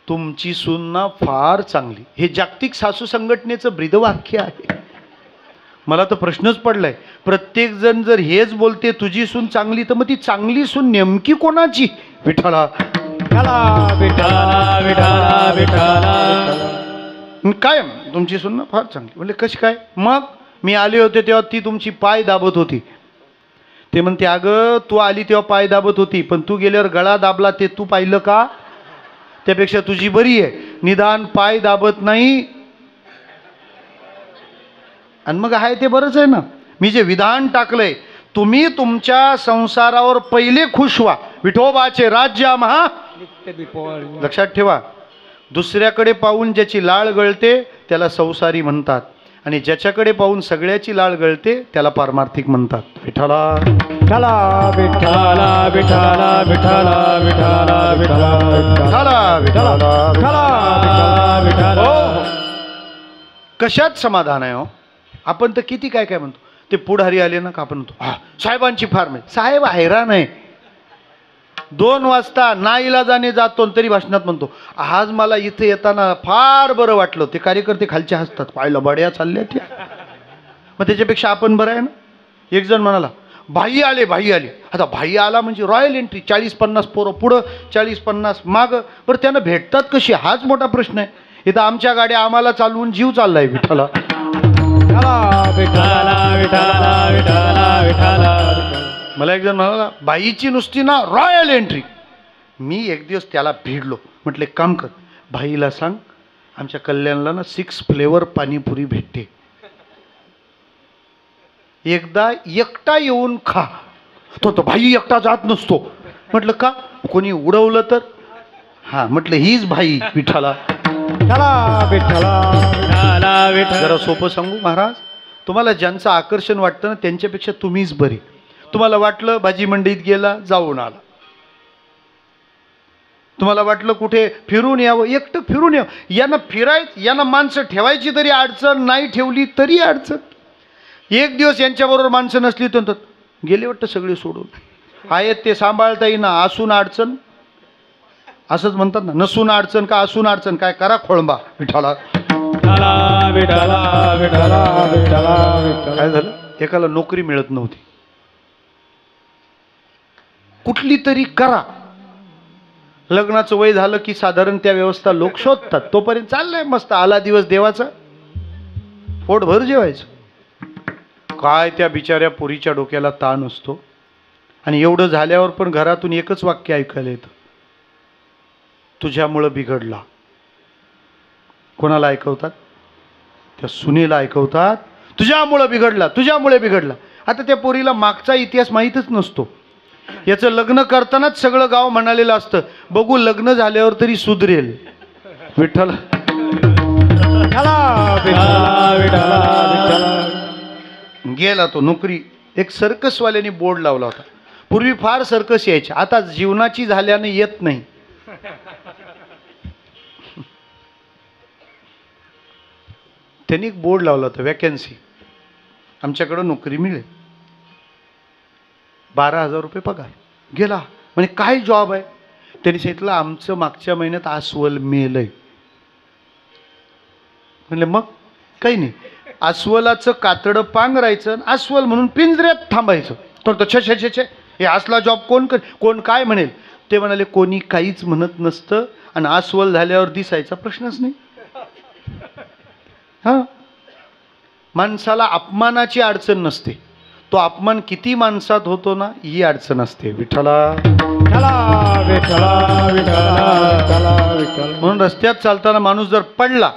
तुमची सून ना फार चांगली. हे जागतिक सासू संघटनेचं ब्रीदवाक्य आहे. मला तर प्रश्नच पडलाय, प्रत्येक जण जर हेच बोलते तुझी सून चांगली, तर मग ती चांगली सून नेमकी कोणाची? विठ्ठला विठ्ठला विठ्ठला विठ्ठला विठ्ठला. कायम तुमची सुन फार चांगली. म्हणजे कशी काय? मग मी आले होते तेव्हा ती तुमची पाय दाबत होती. ते म्हणते अगं तू आली तेव्हा पाय दाबत होती, पण तू गेल्यावर गळा दाबला ते तू पाहिलं का? त्यापेक्षा तुझी बरी आहे, निदान पाय दाबत नाही. आणि मग आहे ते बरंच आहे ना. मी जे विधान टाकलंय, तुम्ही तुमच्या संसारावर पहिले खुश व्हा. विठोबाचे राज्य आम्हा लक्षात ठेवा. दुसऱ्याकडे पाहून ज्याची लाळ गळते त्याला संसारी म्हणतात, आणि ज्याच्याकडे पाहून सगळ्याची लाळ गळते त्याला पारमार्थिक म्हणतात. विठ्ठला विठ्ठला विठ्ठला विठ्ठला विठ्ठला विठ्ठला विठ्ठला विठ्ठला विठ्ठला. हो, कशात समाधान आहे हो? आपण तर किती काय काय म्हणतो. ते पुढारी आले ना का आपण म्हणतो हा साहेबांची फार नाही. साहेब हैराण आहे. 2 वाजता नाईलाजाने जातो तरी भाषणात म्हणतो आज मला इथे येताना फार बरं वाटलं. ते कार्यकर्ते खालचे हसतात, पाहिलं बड्या चालल्या त्या. मग त्याच्यापेक्षा आपण बरं आहे ना. एक जण म्हणाला भाई आले भाई आले. आता भाई आला म्हणजे रॉयल एंट्री, 40-50 पोरं पुढं 40-50 मागं. बरं त्यांना भेटतात कशी हाच मोठा प्रश्न आहे. इथं आमच्या गाड्या आम्हाला चालवून जीव चाललाय. विठ्ठला विठ्ठला विठ्ठला विठ्ठला विठ्ठला. मला एक जण म्हणाला बाईची नुसती ना रॉयल एंट्री. मी एक दिवस त्याला भिडलो. म्हटलं एक काम कर, भाईला सांग आमच्या कल्याणला ना 6 फ्लेवर पाणीपुरी भेटते, एकदा एकटा येऊन खा. तो भाई एकटा जात नसतो. म्हटलं का? कोणी उडवलं तर? हां म्हटलं हीच भाई. विठ्ठला विठ्ठला विठ्ठला विठ्ठला. जरा सोपं सांगू महाराज, तुम्हाला ज्यांचं आकर्षण वाटतं ना त्यांच्यापेक्षा तुम्हीच बरे. तुम्हाला वाटलं भाजी मंडईत गेला जाऊन आला, तुम्हाला वाटलं कुठे फिरून यावं, एकटं फिरून यावं. यांना फिरायचं, यांना माणसं ठेवायची तरी अडचण, नाही ठेवली तरी अडचण. एक दिवस यांच्याबरोबर माणसं नसली तर गेले वाटतं सगळे सोडून. आहेत ते सांभाळता येईना, असून अडचण. असंच म्हणतात ना, नसून अडचण का असून अडचण, काय करा खोळंबा. विठ्ठला विठ्ठला विठ्ठला विठ्ठला विठ्ठला. काय झालं, एकाला नोकरी मिळत नव्हती. कुठली तरी करा. लग्नाचं वय झालं की साधारण त्या व्यवस्था लोक शोधतात. तोपर्यंत चाललंय मस्त, आला दिवस देवाचा, पोटभर जेवायचं. काय त्या बिचाऱ्या पोरीच्या डोक्याला ताण असतो. आणि एवढं झाल्यावर पण घरातून एकच वाक्य ऐकायला येतं, तुझ्यामुळं बिघडला. कोणाला ऐकवतात? त्या सुनेला ऐकवतात, तुझ्यामुळं बिघडला, तुझ्यामुळे बिघडला. आता त्या पोरीला मागचा इतिहास माहीतच नसतो. याचं लग्न करतानाच सगळं गाव म्हणालेलं असतं बघू लग्न झाल्यावर तरी सुधरेल. विठ्ठल गेला तो नोकरी. एक सर्कसवाल्याने बोर्ड लावला होता. पूर्वी फार सर्कस यायचे, आता जीवनाची झाल्याने येत नाही. त्यांनी एक बोर्ड लावला होता, वॅकन्सी, आमच्याकडं नोकरी मिळेल, 12,000 रुपये पगार. गेला म्हणजे काय जॉब आहे? त्यांनी सांगितलं आमचं मागच्या महिन्यात अस्वल मेलंय. म्हणले मग? काही नाही, अस्वलाचं कातडं पांघरायचं, अस्वल म्हणून पिंजऱ्यात थांबायचं. तर छे छे छे छे हे असला जॉब कोण काय म्हणेल? ते म्हणाले कोणी काहीच म्हणत नसतं, आणि अस्वल झाल्यावर दिसायचा प्रश्नच नाही. हां, माणसाला अपमानाची अडचण नसते, तो अपमान किती माणसात होतो ना ही अडचण असते. विठ्ठला म्हणून रस्त्यात चालताना माणूस जर पडला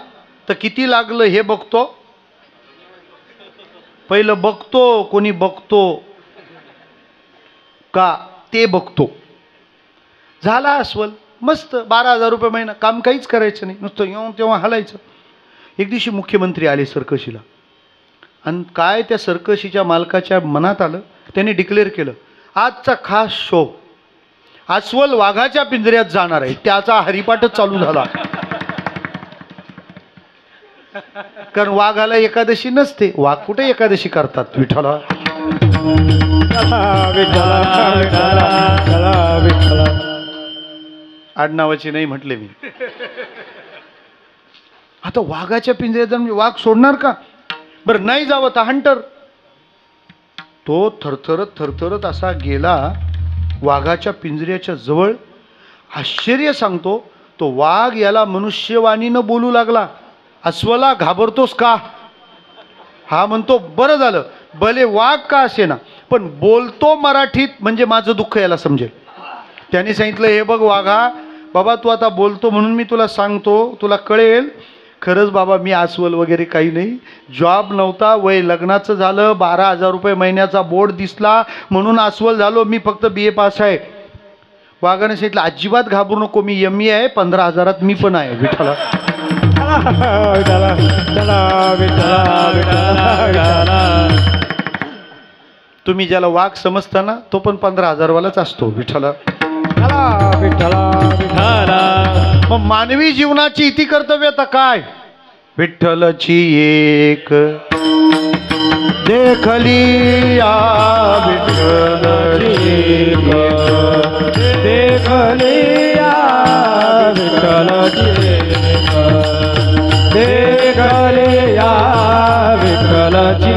तर किती लागलं हे बघतो. पहिलं बघतो कोणी बघतो का ते बघतो. झाला अस्वल मस्त, 12,000 रुपये महिना, काम काहीच करायचं नाही, नुसतं येऊन तेव्हा हलायचं. एक दिवशी मुख्यमंत्री आले सर्कशीला, आणि काय त्या सर्कशीच्या मालकाच्या मनात आलं, त्यांनी डिक्लेअर केलं आजचा खास शो अस्वल वाघाच्या पिंजऱ्यात जाणार आहे. त्याचा हरिपाठच चालू झाला. कारण वाघाला एकादशी नसते, वाघ कुठे एकादशी करतात. विठ्ठला आडनावाची नाही म्हटले मी. आता वाघाच्या पिंजऱ्यात जाऊन वाघ सोडणार का? बरं नाही जावं तर हंटर. तो थरथरत थरथरत असा गेला वाघाच्या पिंजऱ्याच्या जवळ, आश्चर्य सांगतो, तो वाघ याला मनुष्यवाणीनं बोलू लागला. अस्वला घाबरतोस का? हा म्हणतो बरं झालं, भले वाघ का असे ना, पण बोलतो मराठीत म्हणजे माझं दुःख याला समजेल. त्याने सांगितलं, हे बघ वाघा, बाबा तू आता बोलतो म्हणून मी तुला सांगतो, तुला कळेल. खरंच बाबा मी अस्वल वगैरे काही नाही, जॉब नव्हता, वय लग्नाचं झालं, 12,000 रुपये महिन्याचा बोर्ड दिसला म्हणून अस्वल झालो, मी फक्त BA पास आहे. वाघाने सांगितलं, अजिबात घाबरू नको, मी ME आहे, 15,000 मी पण आहे. विठ्ठला विठ्ठला विठ्ठला विठ्ठला विठ्ठला. तुम्ही ज्याला वाघ समजताना तो पण 15,000 वालाच असतो. विठ्ठला विठ्ठला विठ्ठला. मग मानवी जीवनाची इति कर्तव्यता काय? विठ्ठलची एक देखली या विठ्ठलची देखली या विठ्ठलची देखली या विठ्ठलची.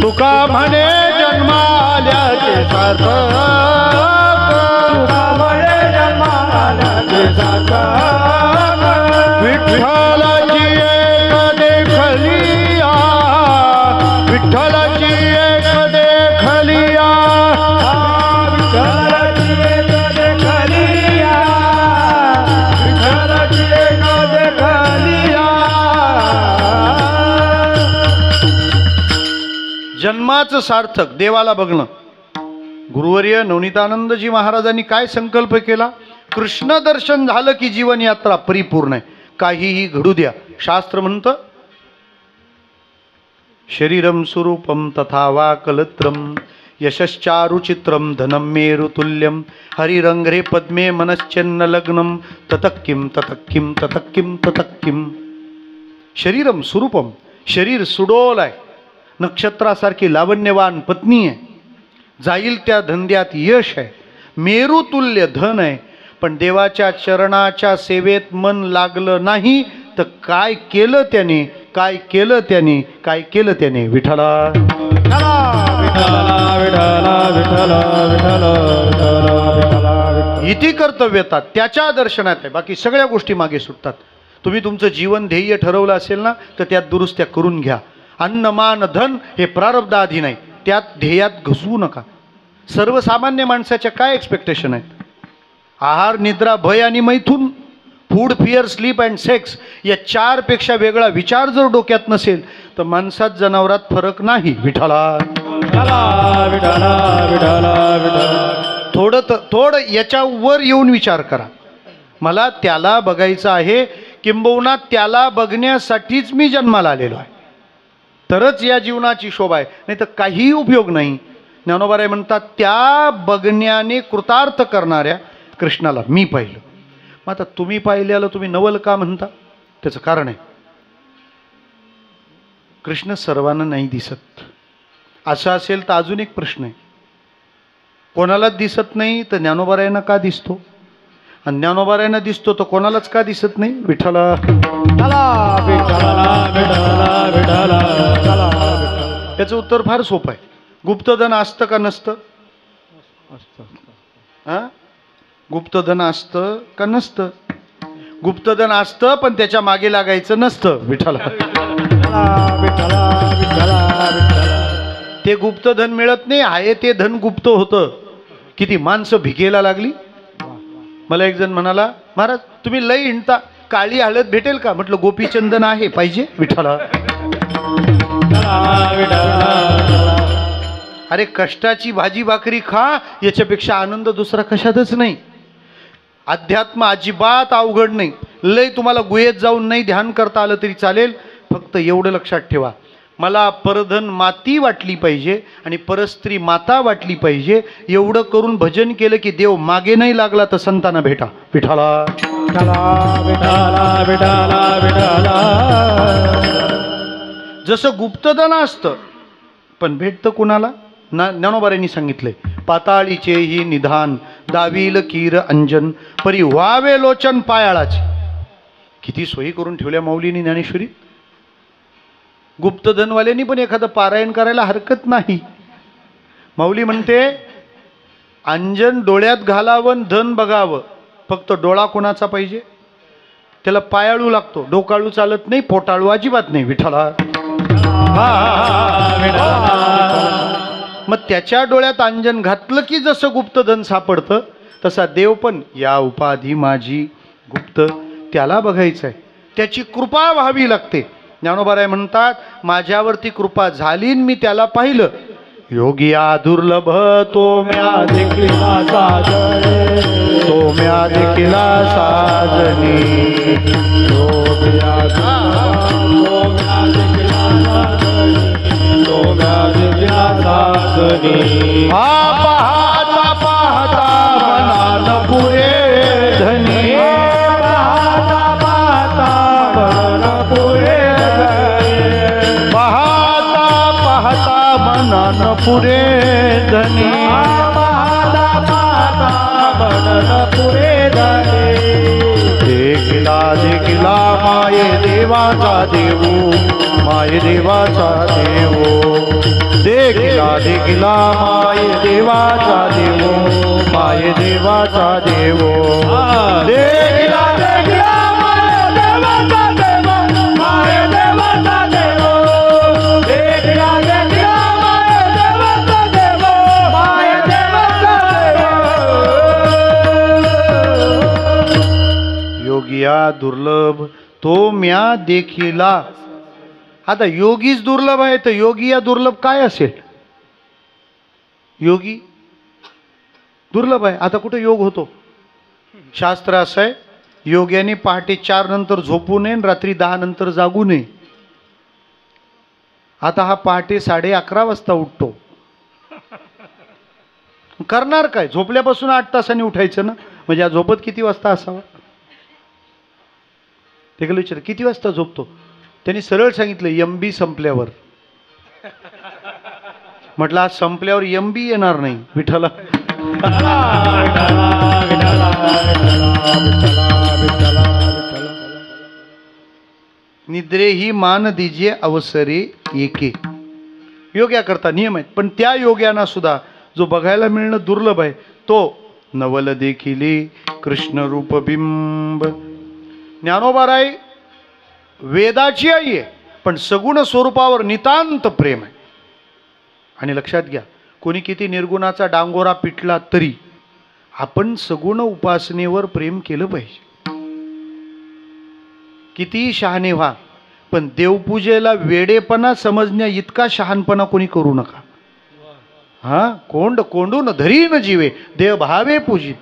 तुका म्हणे जन्माल्याचे सार्थक, तुका म्हणे जन्माल्याचे सार्थक. विठ्ठलाची एक देखलिया, विठ्ठलाची एक देखलिया, विठ्ठलाची एक देखलिया, विठ्ठलाची एक देखलिया. जन्माचं सार्थक देवाला बघणं. गुरुवर्य नवनीतानंदजी महाराजांनी काय संकल्प केला? कृष्ण दर्शन झालं की जीवन यात्रा परिपूर्ण आहे. काहीही घडू द्या. शास्त्र म्हणतं, शरीरम स्वरूपम तथा वा कलत्रम यशश्चारुचित्रम धनम मेरुतुल्यम हरिरंग्रे पद्मे मनश्चन्न लग्नम ततक्किम ततक्किम ततक्किम ततक्किम. शरीरम स्वरूपम, शरीर सुडोल आहे, नक्षत्रासारखी लावण्यवान पत्नी आहे, जाईल त्या धंद्यात यश आहे, मेरुतुल्य धन आहे, पण देवाच्या चरणाच्या सेवेत मन लागलं नाही तर काय केलं त्याने, काय केलं त्याने, काय केलं त्याने. विठ्ठला विठ्ठला विठ्ठला विठ्ठला विठ्ठला विठ्ठला. इति कर्तव्यता त्याच्या दर्शनात आहे. बाकी सगळ्या गोष्टी मागे सुटतात. तुम्ही तुमचं जीवन ध्येय ठरवलं असेल ना तर त्यात दुरुस्त्या करून घ्या. अन्न मान धन हे प्रारब्धाधीन आहे, त्यात ध्येयात घसवू नका. सर्वसामान्य माणसाच्या काय एक्सपेक्टेशन आहेत? आहार, निद्रा, भय आणि मैथून, food, fear, sleep and sex, या 4 पेक्षा वेगळा विचार जर डोक्यात नसेल तर माणसात जनावरात फरक नाही. विठ्ठला विठ्ठला विठ्ठला विठ्ठला विठ्ठला. थोडं याच्यावर येऊन विचार करा. मला त्याला बघायचं आहे, किंबहुना त्याला बघण्यासाठीच मी जन्माला आलेलो आहे, तरच या जीवनाची शोभा आहे, नाही तर काहीही उपयोग नाही. ज्ञानोबाराय म्हणतात, त्या बघण्याने कृतार्थ करणाऱ्या कृष्णाला मी पाहिलं. मग आता तुम्ही पाहिल्याला तुम्ही नवल का म्हणता? त्याचं कारण आहे, कृष्ण सर्वांना नाही दिसत. असं असेल तर अजून एक प्रश्न आहे, कोणालाच दिसत नाही तर ज्ञानोबारायांना का दिसतो? आणि ज्ञानोबारायांना दिसतो तर कोणालाच का दिसत नाही? विठ्ठला याचं उत्तर फार सोपं आहे. गुप्तधन असतं का नसतं? गुप्तधन असतं का नसतं? गुप्तधन असतं, पण त्याच्या मागे लागायचं नसतं. विठ्ठला ते गुप्तधन मिळत नाही, आहे ते धन गुप्त होतं. किती माणसं भिकेला लागली. मला एक जण म्हणाला, महाराज तुम्ही लई हिंडता, काळी हळद भेटेल का? म्हटलं गोपीचंदन आहे, पाहिजे? विठ्ठला अरे कष्टाची भाजी भाकरी खा, याच्यापेक्षा आनंद दुसरा कशातच नाही. अध्यात्म अजिबात अवघड नाही. लय तुम्हाला गुहेत जाऊन नाही ध्यान करता आलं तरी चालेल. फक्त एवढं लक्षात ठेवा, मला परधन माती वाटली पाहिजे आणि परस्त्री माता वाटली पाहिजे. एवढं करून भजन केलं की देव मागे नाही लागला तर संतांना भेटा. विठ्ठला विठ्ठला विठ्ठला विठ्ठला. जसं गुप्तधन असतं पण भेटतं कुणाला? ज्ञानोबारायांनी सांगितलंय, पाताळीचे ही निधान दावील कीर अंजन परी व्हावे लोचन पायाळाचे. किती सोयी करून ठेवल्या माऊलीनी ज्ञानेश्वरीत. गुप्तधनवाल्यांनी पण एखादं पारायण करायला हरकत नाही. माऊली म्हणते, अंजन डोळ्यात घालावं धन बघावं. फक्त डोळा कोणाचा पाहिजे? त्याला पायाळू लागतो, डोकाळू चालत नाही, पोटाळू अजिबात नाही. विठ्ठला मग त्याच्या डोळ्यात अंजन घातलं की जसं गुप्त धन सापडतं तसा देव पण या उपाधी माझी गुप्त त्याला बघायचं आहे. त्याची कृपा व्हावी लागते. ज्ञानोबाराय म्हणतात माझ्यावरती कृपा झाली मी त्याला पाहिलं. योगिया दुर्लभ तो म्या देखिला साजनी, तो म्या देखिला साजनी, योगिया पाहता पाहता मनान पुरे धनी, पाहता पाहता मन पुरे धनी, पाहता पाहता मनान पुरे धनी, पाहता पाहता मन पुरे धनी. देखिला देखिला माये देवाचा देवो, माये देवाचा देवो, देखिला देखिला माये देवाचा देवो, माये देवाचा देवो, देखिला देखिला माये देवाचा देवो, माये देवाचा देवो, देखिला देखिला माये देवाचा देवो, माये देवाचा देवो. योगिया दुर्लभ तो म्या देखिला. आता योगीच दुर्लभ आहे तर योगी या दुर्लभ काय असेल? योगी दुर्लभ आहे. आता कुठे योग होतो? शास्त्र असं आहे योग्याने पहाटे 4 नंतर झोपू नये, रात्री 10 नंतर जागू नये. आता हा पहाटे 11:30 वाजता उठतो, करणार काय? झोपल्यापासून 8 तासांनी उठायचं ना. म्हणजे आज झोपत किती वाजता असावा? ते गेलं विचार किती वाजता झोपतो? त्यांनी सरळ सांगितलं MB संपल्यावर. म्हटलं आज संपल्यावर MB येणार नाही. विठ्ठला निद्रे ही मान दीजिए अवसरे एके. योग्या करता नियम आहेत, पण त्या योग्यांना सुद्धा जो बघायला मिळणं दुर्लभ आहे तो नवल देखिले कृष्ण रूप बिंब. ज्ञानोबाराय वेदाची आई आहे पण सगुण स्वरूपावर नितांत प्रेम आहे. आणि लक्षात घ्या कोणी किती निर्गुणाचा डांगोरा पिटला तरी आपण सगुण उपासनेवर प्रेम केलं पाहिजे. किती शहाणे व्हा पण देवपूजेला वेडेपणा समजण्या इतका शहाणपणा कोणी करू नका. हा कोंड कोंडून धरी न जीवे देव भावे पूजी.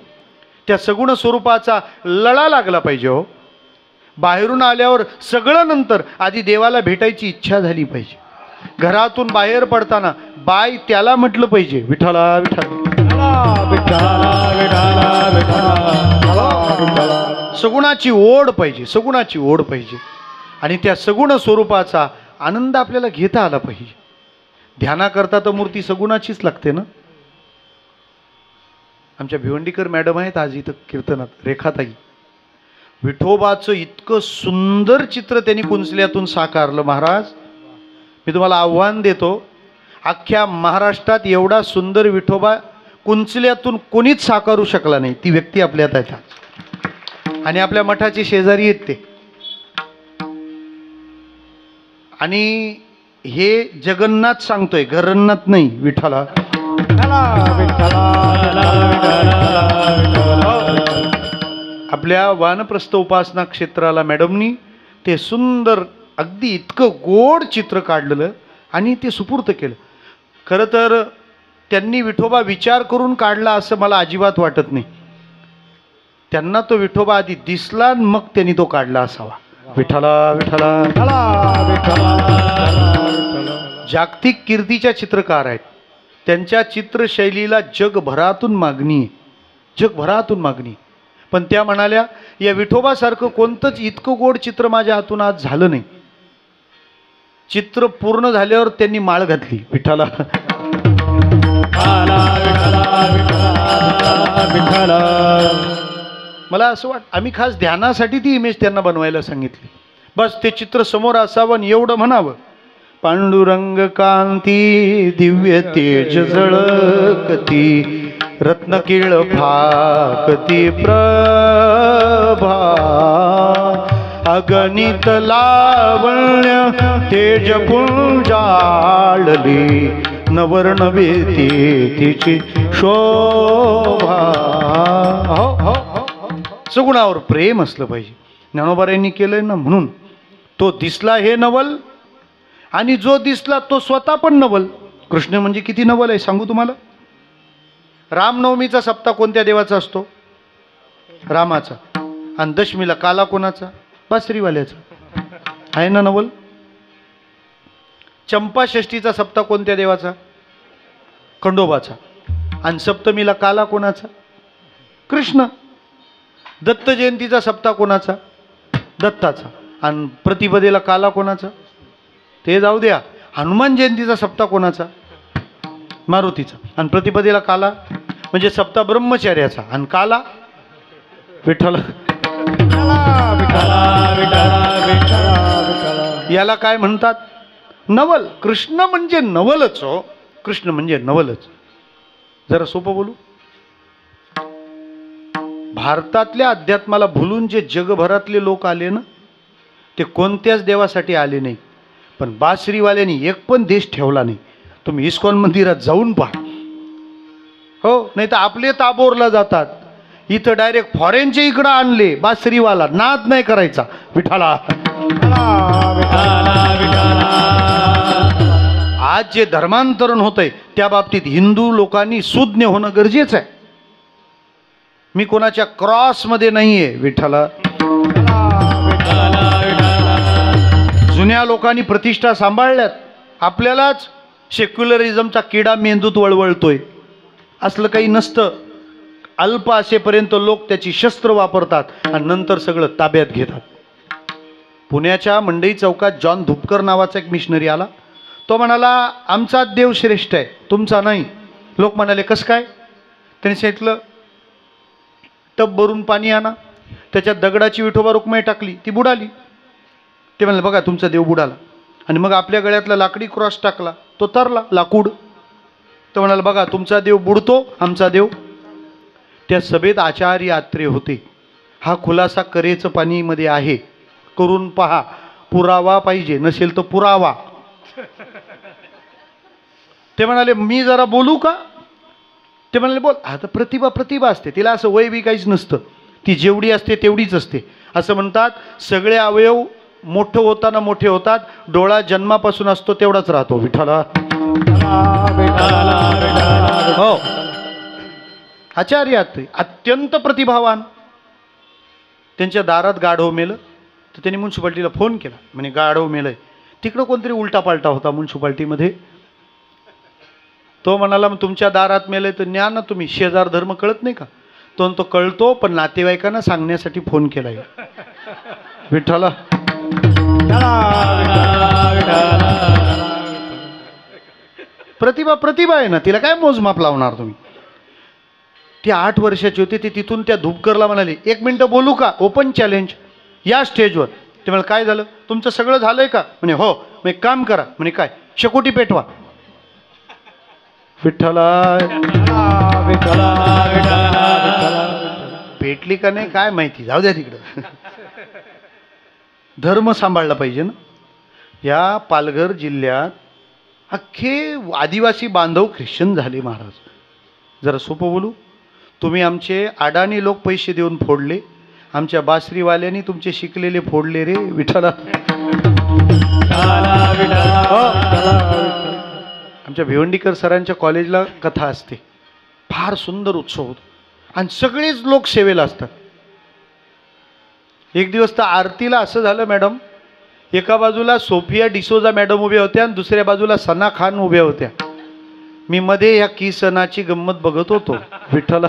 त्या सगुण स्वरूपाचा लळा लागला पाहिजे. हो बाहेरून आल्यावर सगळं नंतर आधी देवाला भेटायची इच्छा झाली पाहिजे. घरातून बाहेर पडताना बाय त्याला म्हटलं पाहिजे विठ्ठला विठ्ठला. सगुणाची ओढ पाहिजे, सगुणाची ओढ पाहिजे. आणि त्या सगुण स्वरूपाचा आनंद आपल्याला घेता आला पाहिजे. ध्यानाकरता तर मूर्ती सगुणाचीच लागते ना. आमच्या भिवंडीकर मॅडम आहेत आज इथं कीर्तनात, रेखाताई. विठोबाचं इतकं सुंदर चित्र त्यांनी कुंचल्यातून साकारलं. महाराज मी तुम्हाला आव्हान देतो, अख्ख्या महाराष्ट्रात एवढा सुंदर विठोबा कुंचल्यातून कोणीच साकारू शकला नाही. ती व्यक्ती आपल्यात आहे आणि आपल्या मठाचे शेजारी आहेत ते. आणि हे जगन्नाथ सांगतोय, घरन्नाथ नाही. विठ्ठला आपल्या वानप्रस्थ उपासना क्षेत्राला मॅडमनी ते सुंदर अगदी इतकं गोड चित्र काढलेलं आणि ते सुपूर्त केलं. खरं तर त्यांनी विठोबा विचार करून काढला असं मला अजिबात वाटत नाही. त्यांना तो विठोबा आधी दिसला मग त्यांनी तो काढला असावा. विठ्ठला विठ्ठला. जागतिक कीर्तीच्या चित्रकार आहेत. त्यांच्या चित्रशैलीला जगभरातून मागणी आहे, जगभरातून मागणी. पण त्या म्हणाल्या या विठोबासारखं कोणतंच इतकं गोड चित्र माझ्या हातून आज झालं नाही. चित्र पूर्ण झाल्यावर त्यांनी माळ घातली. विठ्ठला मला असं वाटतं आम्ही खास ध्यानासाठी ती इमेज त्यांना बनवायला सांगितली. बस ते चित्र समोर असावं आणि एवढं म्हणावं, पांडुरंग कांती दिव्य तेज जळकती रत्नकिळ फाकती प्रभा अगणित लावण्य तेज पुंजाळली नवर्ण वेती तिची शोभा. हो हो सगुणावर प्रेम असलं पाहिजे. ज्ञानोबारायांनी केलंय ना, म्हणून तो दिसला हे नवल, आणि जो दिसला तो स्वतः पण नवल. कृष्ण म्हणजे किती नवल आहे सांगू तुम्हाला. रामनवमीचा सप्ताह कोणत्या देवाचा असतो? रामाचा. आणि दशमीला काला कोणाचा? बासरीवाल्याचा. आहे ना नवल. चंपाषष्ठीचा सप्ताह कोणत्या देवाचा? खंडोबाचा. आणि सप्तमीला काला कोणाचा? कृष्ण. दत्त जयंतीचा सप्ताह कोणाचा? दत्ताचा. आणि प्रतिपदेला काला कोणाचा? ते जाऊ द्या. हनुमान जयंतीचा सप्ताह कोणाचा? मारुतीचा. आणि प्रतिपदेला काला म्हणजे सप्ताह ब्रह्मचार्याचा, आणि काला विठ्ठल. याला काय म्हणतात? नवल. कृष्ण म्हणजे नवलच. हो, कृष्ण म्हणजे नवलच. जरा सोपं बोलू. भारतातल्या अध्यात्माला भुलून जे जगभरातले लोक आले ना, ते कोणत्याच देवासाठी आले नाही. पण बासरीवाल्यांनी एक पण देश ठेवला नाही. तुम्ही इस्कॉन मंदिरात जाऊन पहा. हो, नाही तर आपले ताबोरला जातात. इथं डायरेक्ट फॉरेनचे इकडं आणले. बासरीवाला नाद नाही करायचा. विठाला. आज जे धर्मांतरण होतंय त्या बाबतीत हिंदू लोकांनी सुज्ञ होणं गरजेचं आहे. मी कोणाच्या क्रॉसमध्ये नाहीये. विठ्ठला. जुन्या लोकांनी प्रतिष्ठा सांभाळल्यात. आपल्यालाच सेक्युलरिझमचा किडा मेंदूत वळवळतोय. असलं काही नसतं. अल्प असेपर्यंत लोक त्याची शस्त्र वापरतात आणि नंतर सगळं ताब्यात घेतात. पुण्याच्या मंडई चौकात जॉन धुपकर नावाचा एक मिशनरी आला. तो म्हणाला आमचा देव श्रेष्ठ आहे, तुमचा नाही. लोक म्हणाले कसं काय? त्याने सांगितलं टब भरून पाणी आणा, त्याच्यात दगडाची विठोबा रुक्माई टाकली, ती बुडाली. ते म्हणाले बघा तुमचा देव बुडाला. आणि मग आपल्या गळ्यातला लाकडी क्रॉस टाकला, तो तरला लाकूड. तो म्हणाला बघा तुमचा देव बुडतो, आमचा देव. त्या सभेत आचार्य आत्रे होते. हा खुलासा करेचं पाणीमध्ये आहे, करून पहा. पुरावा पाहिजे, नसेल तर पुरावा. ते म्हणाले मी जरा बोलू का? ते म्हणाले बोल. आता प्रतिभा प्रतिभा असते, तिला असं वय बी काहीच नसतं. ती जेवढी असते तेवढीच असते. असं म्हणतात सगळे अवयव मोठं होताना मोठे होतात, डोळा जन्मापासून असतो तेवढाच राहतो. विठ्ठला. हो, आचार्य अत्यंत प्रतिभावान. त्यांच्या दारात गाढव मेलं तर त्यांनी म्युन्सिपाल्टीला फोन केला. म्हणे गाढव मेलंय. तिकडं कोणतरी उलटा पालटा होता म्युन्सिपाल्टीमध्ये. तो म्हणाला मग तुमच्या दारात मेलंय तर न्या ना तुम्ही, शेजार धर्म कळत नाही का? तो कळतो, पण नातेवाईकांना सांगण्यासाठी फोन केलाय. विठ्ठला. प्रतिभा प्रतिभा आहे ना, तिला काय मोजमाप लावणार तुम्ही? ती 8 वर्षाची होती. ती तिथून त्या धुपकरला म्हणाली 1 मिनिटं बोलू का? ओपन चॅलेंज या स्टेजवर. ते म्हणाले काय झालं? तुमचं सगळं झालंय का? म्हणे हो. मग एक काम करा. म्हणे काय? शेकोटी पेटवा. विठ्ठला. पेटली का नाही काय माहिती, जाऊ द्या तिकडं. धर्म सांभाळला पाहिजे ना. या पालघर जिल्ह्यात अख्खे आदिवासी बांधव ख्रिश्चन झाले महाराज. जरा सोपं बोलू. तुम्ही आमचे अडाणी लोक पैसे देऊन फोडले, आमच्या बासरीवाल्यांनी तुमचे शिकलेले फोडले रे. विठ्ठला. आमच्या भिवंडीकर सरांच्या कॉलेजला कथा असते, फार सुंदर उत्सव होतो आणि सगळेच लोक सेवेला असतात. एक दिवस तर आरतीला असं झालं मॅडम, एका बाजूला सोफिया डिसोजा मॅडम उभ्या होत्या आणि दुसऱ्या बाजूला सना खान उभ्या होत्या. मी मध्ये या की सणाची गंमत बघत होतो. विठ्ठला.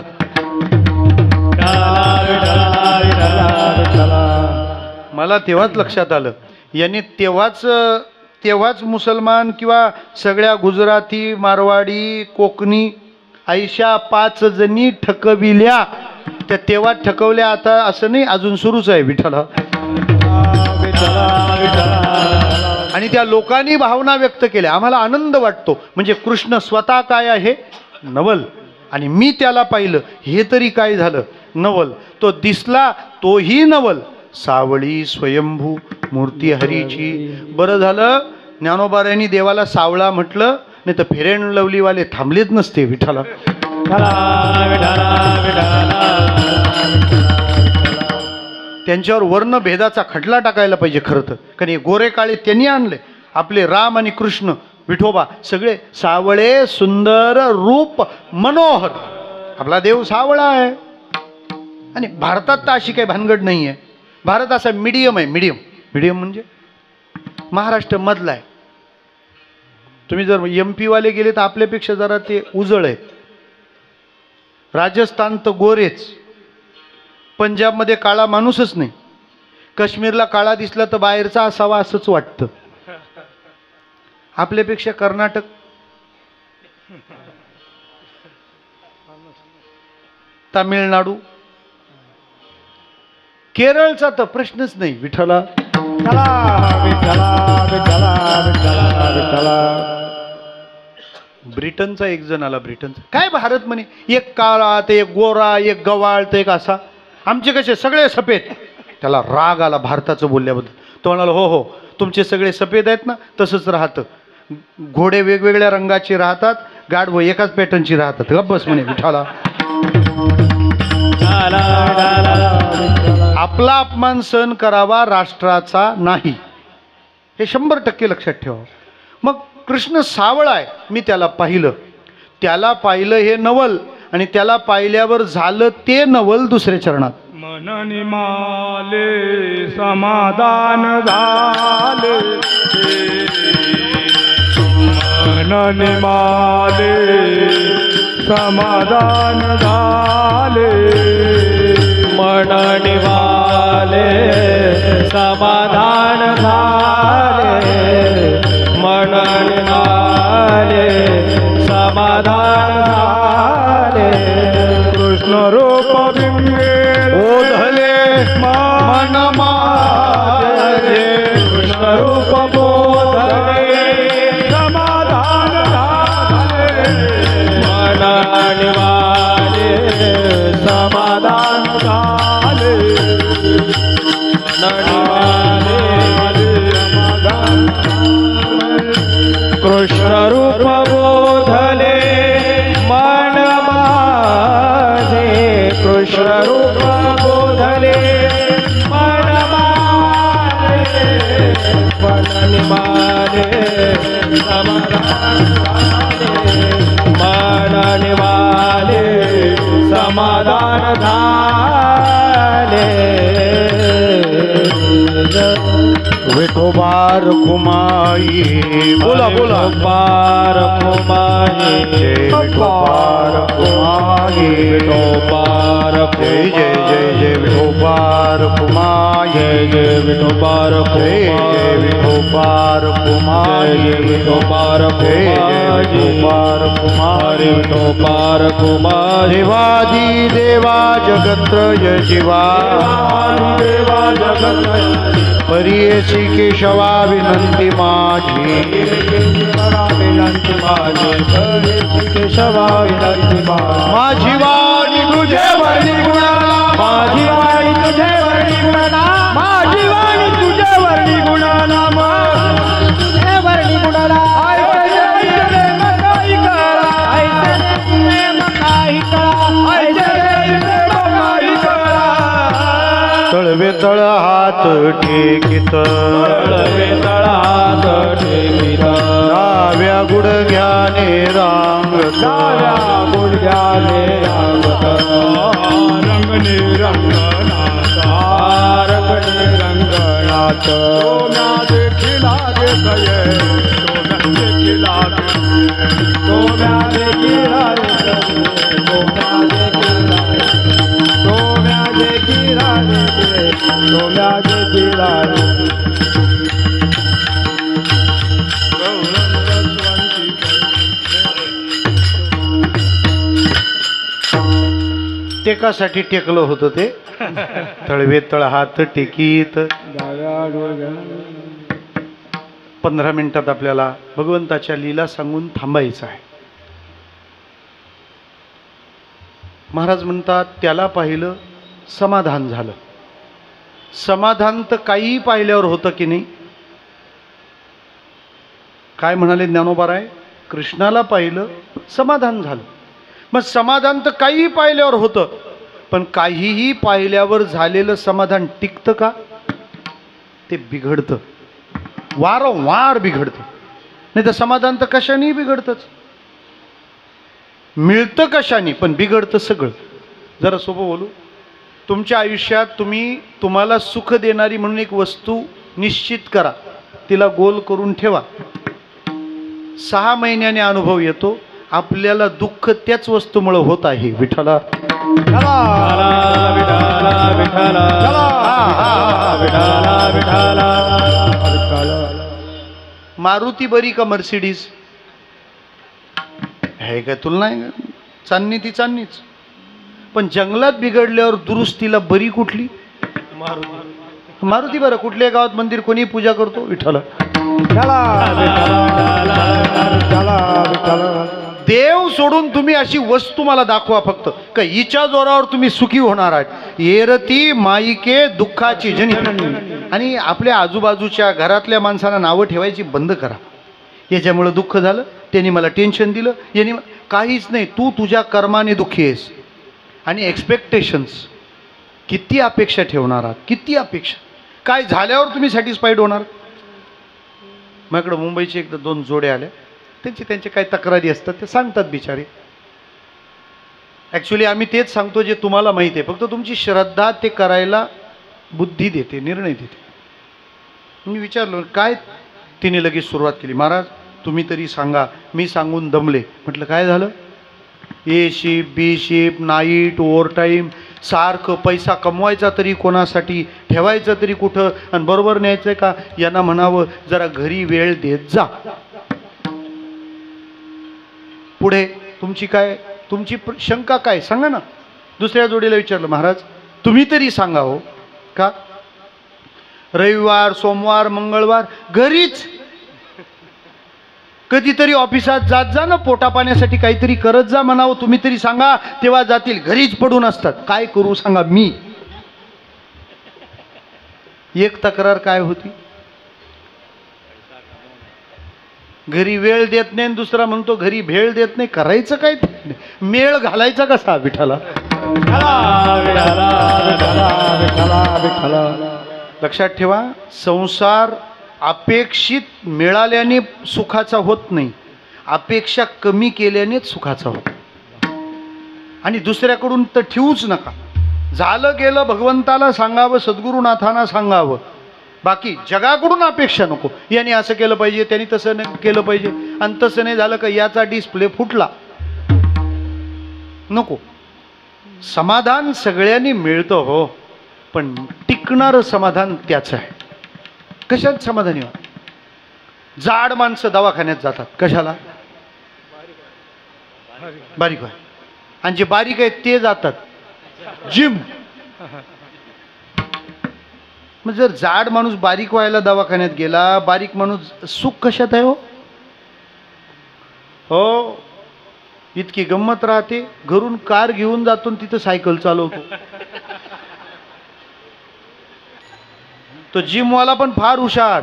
मला तेव्हाच लक्षात आलं यांनी तेव्हाच मुसलमान किंवा सगळ्या गुजराती मारवाडी कोकणी आयशा 5 जणी ठकविल्या. त्या तेव्हा ठकवल्या, आता असं नाही, अजून सुरूच आहे. विठ्ठला. आणि त्या लोकांनी भावना व्यक्त केल्या. आम्हाला आनंद वाटतो. म्हणजे कृष्ण स्वतः काय आहे? नवल. आणि मी त्याला पाहिलं, हे तरी काय झालं नवल. तो दिसला तोही नवल, सावळी स्वयंभू मूर्ती हरीची. बरं झालं ज्ञानोबाऱ्यांनी देवाला सावळा म्हटलं, नाही तर फेरेन लवलीवाले थांबलेच नसते विठाला. त्यांच्यावर वर्णभेदाचा खटला टाकायला पाहिजे खरं तर. कारण हे गोरे काळे त्यांनी आणले, आपले राम आणि कृष्ण विठोबा सगळे सावळे, सुंदर, रूप मनोहर. आपला देव सावळा आहे. आणि भारतात तर अशी काही भानगड नाही आहे. भारत असा मीडियम आहे. मीडियम म्हणजे महाराष्ट्र मधला आहे. तुम्ही जर MP वाले गेले तर आपल्यापेक्षा जरा ते उजळ आहेत. राजस्थान तर गोरेच, पंजाबमध्ये काळा माणूसच नाही, काश्मीरला काळा दिसला तर बाहेरचा असावा असंच वाटतं. आपल्यापेक्षा कर्नाटक, तामिळनाडू, केरळचा तर प्रश्नच नाही विठ्ठला. ब्रिटनचा एक जण आला, ब्रिटनचा काय भारत म्हणे, एक काळा तर एक गोरा, एक गवाळ तर एक असा, आमचे कसे सगळे सफेद. त्याला राग आला भारताचं बोलल्याबद्दल. तो म्हणाला हो हो तुमचे सगळे सफेद आहेत ना, तसंच राहतं. घोडे वेगवेगळ्या रंगाचे राहतात, गाढवं एकाच पॅटर्नची राहतात. गप्प बस म्हणे विठाला. आपला अपमान सहन करावा राष्ट्राचा नाही, हे 100% लक्षात ठेवा. मग कृष्ण सावळा आहे, मी त्याला पाहिलं हे नवल, आणि त्याला पाहिल्यावर झालं ते नवल दुसऱ्या चरणात. मननी माले समाधान झाले, मननी माले समाधान झाले, मननी माले समाधान झाले, मननी माले समाधान झाले. कृष्ण रूप बिंबे बोधले मन माझे, कृष्ण रूप बोधले समाधान झाले, मननी माले समाधान झाले, मननी माले समाधान झाले. कृष्ण रूप बोधले मन माझे, कृष्ण रूप बोधले मन माझे, मननी माले समाधान झाले, मननी माले समाधान झाले. विठोबार कुमाई, बोला बोला पार कुमाई, विठोबार कुमाई, विठोबार जय जय जय जय विठोबार कुमाई, जय जय विठोबार जय जय विठोबार कुमाई, जय विठोबार जय विठोबार कुमारी, विठोबार कुमार. देवादी देवा जगत्रय जीवा, देवा जगत परीयसी केशवा विनंती माझी, विनंती माझी, केशवा विनंती माझी वाणी तुझे वर्णी गुणाला, माझी वाणी तुझे वर्णी गुणाला, माझी वाणी तुझे वर्णी गुणाला, तुझे वर्णी गुणाला. तळवे तळ हात टेकित, तळवे तळात ठेवित, डाव्या गुडघ्याने रांगत, डाव्या गुडघ्याने रांगत, रंगणे रंगनाथ, रंगणे रंगनाथ. सोम्या देखिला देतये, सोम्या देखिला देतये, सोम्या देखिला देतये, सोम्या देखिला देतये, सोम्या देखिला देतये, सोम्या देखिला देतये. टेकासाठी टेकलं होतं ते. तळवे तळ हात टेकीत. 15 मिनिटात आपल्याला भगवंताच्या लीला सांगून थांबायचं आहे. महाराज म्हणतात त्याला पाहिलं समाधान झालं. समाधान तर काहीही पाहिल्यावर होतं की नाही. काय म्हणाले ज्ञानोबाराय, कृष्णाला पाहिलं समाधान झालं. मग समाधान तर काहीही पाहिल्यावर होतं, पण काहीही पाहिल्यावर झालेलं समाधान टिकतं का? ते बिघडतं, वारंवार बिघडतं. नाही तर समाधान तर कशानेही बिघडतंच. मिळतं कशाने पण बिघडतं सगळं. जरा सोपं बोलू, तुमच्या आयुष्यात तुम्हाला सुख देणारी म्हणून एक वस्तू निश्चित करा, तिला गोल करून ठेवा. 6 महिन्याने अनुभव येतो आपल्याला दुःख त्याच वस्तूमुळे होत आहे. विठ्ठला मारुती बरी का मर्सिडीज आहे का? तुला नाही, चांदणी ती चांदणीच. पण जंगलात बिघडल्यावर दुरुस्तीला बरी कुठली? मारुती. बरं, कुठल्या गावात मंदिर कोणी पूजा करतो? विठ्ठल. देव सोडून तुम्ही अशी वस्तू मला दाखवा फक्त का हिच्या जोरावर तुम्ही सुखी होणार आहात. येरती माईके दुःखाची जनी. आणि आपल्या आजूबाजूच्या घरातल्या माणसांना नावं ठेवायची बंद करा. याच्यामुळं दुःख झालं, त्यांनी मला टेन्शन दिलं, यांनी काहीच नाही. तू तुझ्या कर्माने दुःखी आहेस. आणि एक्सपेक्टेशन्स, किती अपेक्षा ठेवणार आहात, किती अपेक्षा. काय झाल्यावर तुम्ही सॅटिस्फाईड होणार? माझ्याकडं मुंबईचे एकदा 2 जोडे आले, त्यांचे काही तक्रारी असतात ते सांगतात बिचारे. ॲक्च्युली आम्ही तेच सांगतो जे तुम्हाला माहिती आहे, फक्त तुमची श्रद्धा ते करायला बुद्धी देते, निर्णय देते. मी विचारलं काय, तिने लगेच सुरुवात केली, महाराज तुम्ही तरी सांगा, मी सांगून दमले. म्हटलं काय झालं? A shift, B shift, night, overtime, सारखं पैसा कमवायचा तरी कोणासाठी, ठेवायचं तरी कुठं, आणि बरोबर न्यायचं का? यांना म्हणावं जरा घरी वेळ देत जा. पुढे तुमची शंका काय सांगा ना. दुसऱ्या जोडीला विचारलं, महाराज तुम्ही तरी सांगा हो का, रविवार, सोमवार, मंगळवार घरीच, कधीतरी ऑफिसात जात जा ना, पोटा पाण्यासाठी काहीतरी करत जा म्हणावं, तुम्ही तरी सांगा, तेव्हा जातील. घरीच पडून असतात. काय करू सांगा मी? एक तक्रार काय होती, घरी वेळ देत नाही, दुसरा म्हणतो घरी भेळ देत नाही. करायचं काय? मेळ घालायचा कसा? विठ्ठला. लक्षात ठेवा, संसार अपेक्षित मिळाल्याने सुखाचा होत नाही, अपेक्षा कमी केल्यानेच सुखाचा होतो. आणि दुसऱ्याकडून तर ठेवूच नका. झालं गेलं भगवंताला सांगावं, सद्गुरुनाथांना सांगावं. बाकी जगाकडून अपेक्षा नको. याने असं केलं पाहिजे, त्यांनी तसं नाही केलं पाहिजे, आणि तसं नाही झालं का याचा डिस्प्ले फुटला. नको. समाधान सगळ्यांनी मिळतं हो, पण टिकणारं समाधान त्याचं आहे. कशात समाधानी व्हा? जाड माणसं दवाखान्यात जातात कशाला? बारीक व्हा. आणि जे बारीक आहेत ते जातात जिम. मग जर जाड माणूस बारीक व्हायला दवाखान्यात गेला, बारीक माणूस सुख कशात आहे हो? हो, इतकी गंमत राहते. घरून कार घेऊन जातो तिथं सायकल चालवतो. तो जिमवाला पण फार हुशार.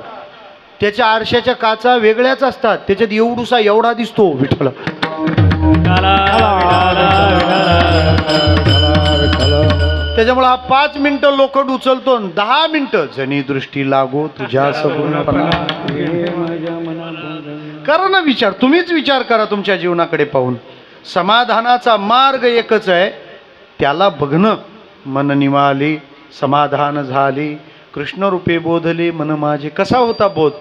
त्याच्या आरशाच्या काचा वेगळ्याच असतात, त्याच्यात एवढा दिसतो. विठ्ठल. त्याच्यामुळे हा 5 मिनिटं लोखंड उचलतो, 10 मिनिटं जनी दृष्टी लागो तुझ्या सगुणपणा. करा ना विचार, तुम्हीच विचार करा तुमच्या जीवनाकडे पाहून. समाधानाचा मार्ग एकच आहे, त्याला बघणं. मन निवाले समाधान झाले, कृष्ण रूपे बोधले मन माझे. कसा होता बोध?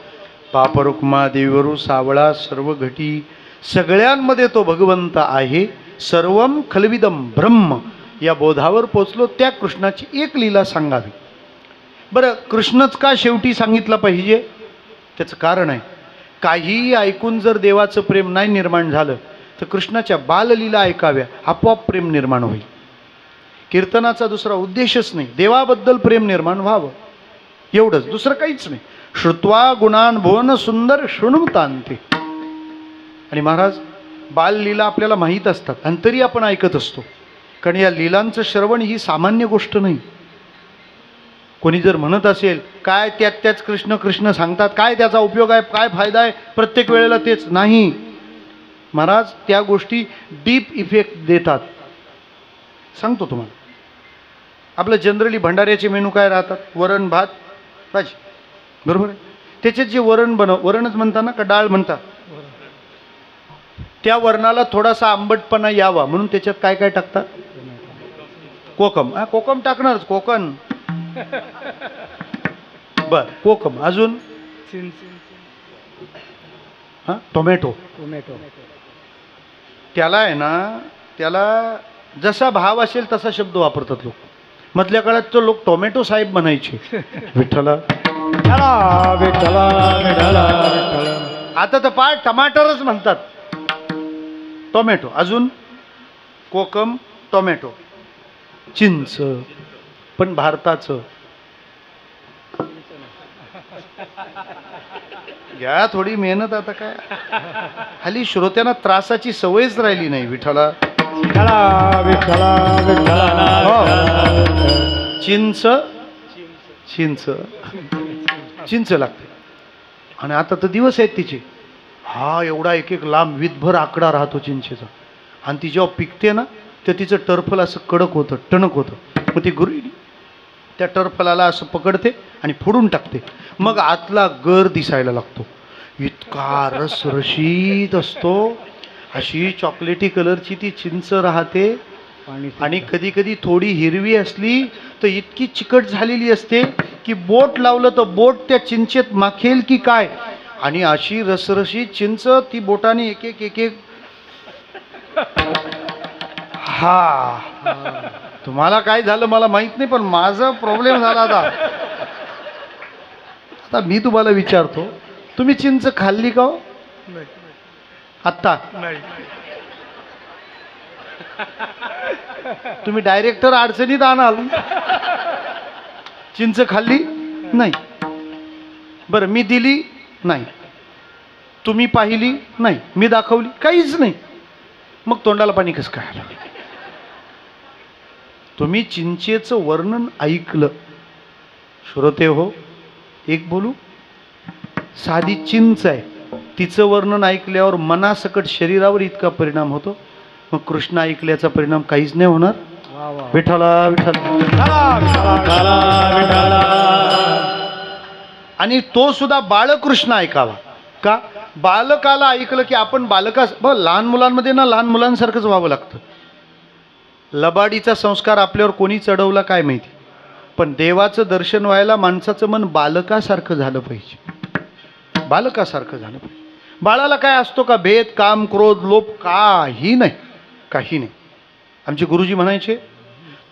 पाप रुक्मा देवरू सावळा सर्व घटी, सगळ्यांमध्ये तो भगवंत आहे. सर्वम खलविदम ब्रह्म, या बोधावर पोचलो. त्या कृष्णाची एक लीला सांगावी. बरं, कृष्णच का शेवटी सांगितलं पाहिजे? त्याचं कारण आहे, काहीही ऐकून जर देवाचं प्रेम नाही निर्माण झालं तर कृष्णाच्या बाललीला ऐकाव्या, आपोआप प्रेम निर्माण होईल. कीर्तनाचा दुसरा उद्देशच नाही, देवाबद्दल प्रेम निर्माण व्हावं एवढंच, दुसरं काहीच नाही. श्रुत्वा गुणान भुवन सुंदर शृणुतांते. आणि महाराज बाललीला आपल्याला माहीत असतात आणि तरी आपण ऐकत असतो. कारण या लीलांचं श्रवण ही सामान्य गोष्ट नाही. कोणी जर म्हणत असेल काय त्याच कृष्ण कृष्ण सांगतात, काय त्याचा उपयोग आहे, काय फायदा आहे, प्रत्येक वेळेला तेच नाही महाराज. त्या गोष्टी डीप इफेक्ट देतात. सांगतो तुम्हाला. आपलं जनरली भंडाऱ्याचे मेनू काय राहतात? वरण भात भाजी, बरोबर आहे. त्याच्यात जे वरणच म्हणता ना का डाळ म्हणता, त्या वरणाला थोडासा आंबटपणा यावा म्हणून त्याच्यात काय काय टाकतात? कोकम. हा, कोकम टाकणारच. कोकण बर, कोकम. अजून हा, टोमॅटो. त्याला आहे ना, त्याला जसा भाव असेल तसा शब्द वापरतात लोक. मधल्या काळात तो लोक टोमॅटो साहेब म्हणायचे. विठ्ठला विठ्ठला विठ्ठला विठ्ठला. आता तर पाय टमाटरच म्हणतात. टोमॅटो. अजून कोकम, टोमॅटो, चिंच. पण भारताचं घ्या थोडी मेहनत. आता काय हल्ली श्रोत्यांना त्रासाची सवयच राहिली नाही. विठ्ठला विठ्ठला विठ्ठला विठ्ठला. चिंच चिंच चिंच लागते. आणि आता तर दिवस आहेत तिचे. हा एवढा एक एक लांब विधभर आकडा राहतो चिंचेचा. आणि ती जेव्हा पिकते ना तर तिचं टरफल असं कडक होतं, टणक होतं. मग ती गुरुडी त्या टरफलाला असं पकडते आणि फोडून टाकते. मग आतला गर दिसायला लागतो. इतका रसरशीत असतो. अशी चॉकलेटी कलरची ती चिंच राहते. आणि कधी कधी थोडी हिरवी असली तर इतकी चिकट झालेली असते की बोट लावलं तर बोट त्या चिंचेत माखेल की काय. आणि अशी रसरशीत चिंच ती बोटाने एक एक एक एक. हा, तुम्हाला काय झालं मला माहित नाही, पण माझा प्रॉब्लेम झाला. आता मी तुम्हाला विचारतो, तुम्ही चिंच खाल्ली का हो? आत्ता तुम्ही डायरेक्टर अडचणीत आणाल. चिंच खाल्ली नाही. बरं, मी दिली नाही, तुम्ही पाहिली नाही, मी दाखवली काहीच नाही, मग तोंडाला पाणी कसं काय आलं? तुम्ही चिंचेचं वर्णन ऐकलं. श्रोते हो, एक बोलू, साधी चिंच आहे, तिचं वर्णन ऐकल्यावर मनासकट शरीरावर इतका परिणाम होतो. मग कृष्ण ऐकल्याचा परिणाम काहीच नाही होणार. विठ्ठला विठ्ठला. आणि तो सुद्धा बाळकृष्ण ऐकावा. का? बालकाला ऐकलं की आपण लहान मुलांमध्ये ना लहान मुलांसारखंच व्हावं लागतं. लबाडीचा संस्कार आपल्यावर कोणी चढवला काय माहिती, पण देवाचं दर्शन व्हायला माणसाचं मन बालकासारखं झालं पाहिजे. बालकासारखं झालं पाहिजे. बाळाला काय असतो का भेद, काम, क्रोध, लोभ? काही नाही, काही नाही. आमचे गुरुजी म्हणायचे,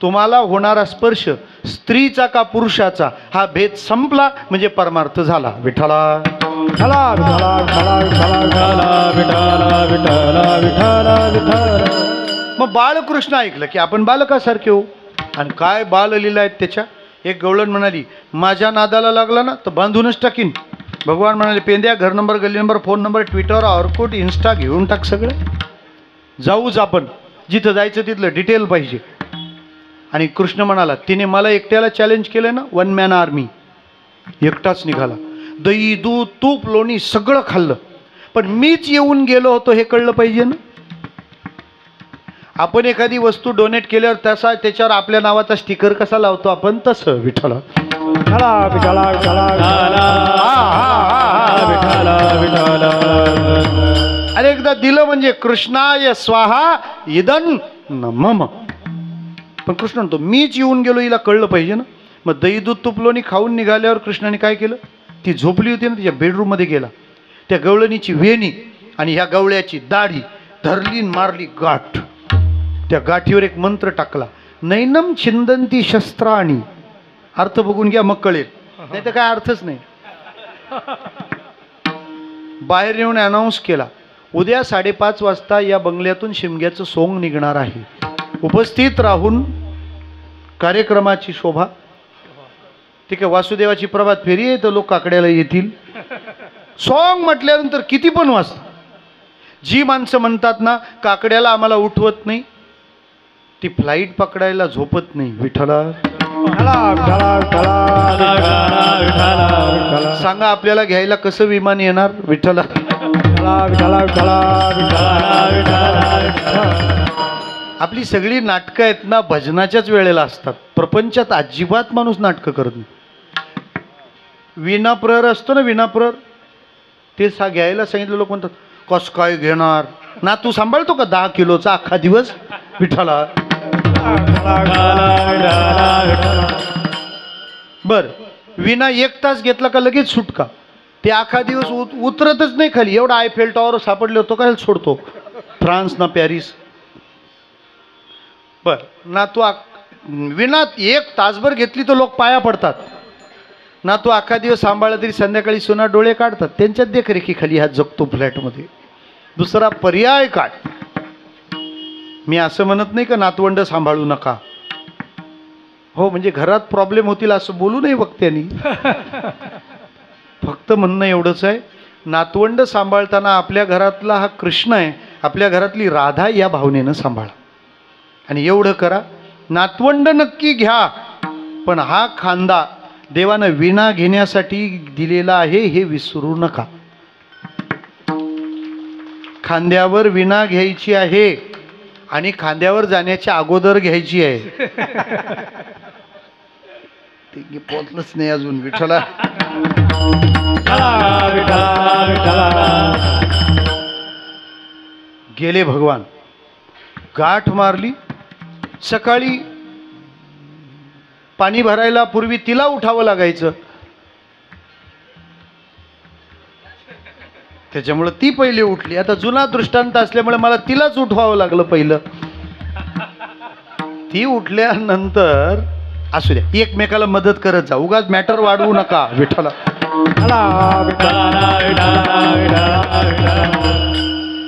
तुम्हाला होणारा स्पर्श स्त्रीचा का पुरुषाचा हा भेद संपला म्हणजे परमार्थ झाला. विठ्ठला विठ्ठला विठ्ठला विठ्ठला विठ्ठला विठ्ठला विठ्ठला विठ्ठला. मग बाळकृष्ण ऐकलं की आपण बालकासारखे हो. आणि काय बाललीला आहेत त्याच्या. एक गवळण म्हणाली, माझ्या नादाला लागला ना तर बांधूनच टाकीन. भगवान म्हणाले, पेंद्या, घर नंबर, गल्ली number, phone number, Twitter, Orkut, Insta घेऊन टाक सगळं. जाऊच आपण, जिथं जायचं तिथलं डिटेल पाहिजे. आणि कृष्ण म्हणाला, तिने मला एकट्याला चॅलेंज केलं ना, वन मॅन आर्मी. एकटाच निघाला. दही, दूध, तूप, लोणी सगळं खाल्लं, पण मीच येऊन गेलो होतो हे कळलं पाहिजे ना. आपण एखादी वस्तू डोनेट केल्यावर त्याच्यावर आपल्या नावाचा स्टिकर कसा लावतो आपण, तसं. विठ्ठला विठ्ठला विठ्ठला विठ्ठला विठ्ठला. अरे एकदा दिलं म्हणजे कृष्णाय स्वाहा इदं मम. पण कृष्ण म्हणतो, मीच येऊन गेलो, हिला कळलं पाहिजे ना. मग दही, दूध, तूप, लोणी खाऊन निघाल्यावर कृष्णाने काय केलं, ती झोपली होती ना, तिच्या बेडरूममध्ये गेला. त्या गवळणीची वेणी आणि ह्या गवळ्याची दाढी धरली, मारली गाठ. त्या गाठीवर एक मंत्र टाकला, नैनम छिंदंती शस्त्राणी. अर्थ बघून घ्या, मग कळेल, नाही तर काय अर्थच नाही. बाहेर येऊन अनाऊन्स केला, उद्या 5:30 वाजता या बंगल्यातून शिमग्याचं सोंग निघणार आहे. उपस्थित राहून कार्यक्रमाची शोभा. ठीक आहे, वासुदेवाची प्रभात फेरी आहे तर लोक काकड्याला येतील. सॉंग म्हटल्यानंतर किती पण वाजता. जी माणसं म्हणतात ना काकड्याला आम्हाला उठवत नाही, ती फ्लाईट पकडायला झोपत नाही. विठ्ठला सांगा आपल्याला घ्यायला कसं विमान येणार? विठ्ठला आपली सगळी नाटकं आहेत ना भजनाच्याच वेळेला असतात. प्रपंचात अजिबात माणूस नाटकं करत नाही. विनाप्रहर असतो ना, विनाप्रहर ते घ्यायला सांगितलं. लोक म्हणतात कस काय घेणार ना, तू सांभाळतो का 10 किलोचा अख्खा दिवस? विठ्ठला बर विना 1 तास घेतला का लगेच सुटका. ते अख्खा दिवस उतरतच नाही खाली. एवढा आयफेल टॉवर सापडले होतो का सोडतो फ्रान्स ना पॅरिस. बर ना तू विना 1 तासभर घेतली तर लोक पाया पडतात ना. तू अख्खा दिवस सांभाळला तरी संध्याकाळी सुना डोळे काढतात. त्यांच्यात देखरेखीखाली हा जगतो फ्लॅटमध्ये. दुसरा पर्याय काय? मी असं म्हणत नाही का नातवंड सांभाळू नका. हो म्हणजे घरात प्रॉब्लेम होतील असं बोलू नाही वक्त्यांनी. फक्त म्हणणं एवढंच आहे, नातवंड सांभाळताना आपल्या घरातला हा कृष्ण आहे, आपल्या घरातली राधा या भावनेनं सांभाळा. आणि एवढं करा, नातवंड नक्की घ्या, पण हा खांदा देवानं विणा घेण्यासाठी दिलेला आहे हे विसरू नका. खांद्यावर विणा घ्यायची आहे आणि खांद्यावर जाण्याच्या अगोदर घ्यायची आहे. ते पोचलंच नाही अजून. विठ्ठला गेले भगवान. गाठ मारली. सकाळी पाणी भरायला पूर्वी तिला उठावं लागायचं, त्याच्यामुळे ती पहिले उठली. आता जुना दृष्टांत असल्यामुळे मला तिलाच उठवावं लागलं पहिलं. ती उठल्यानंतर असू द्या, एकमेकाला मदत करत जा, उगाच मॅटर वाढवू नका. विठ्ठला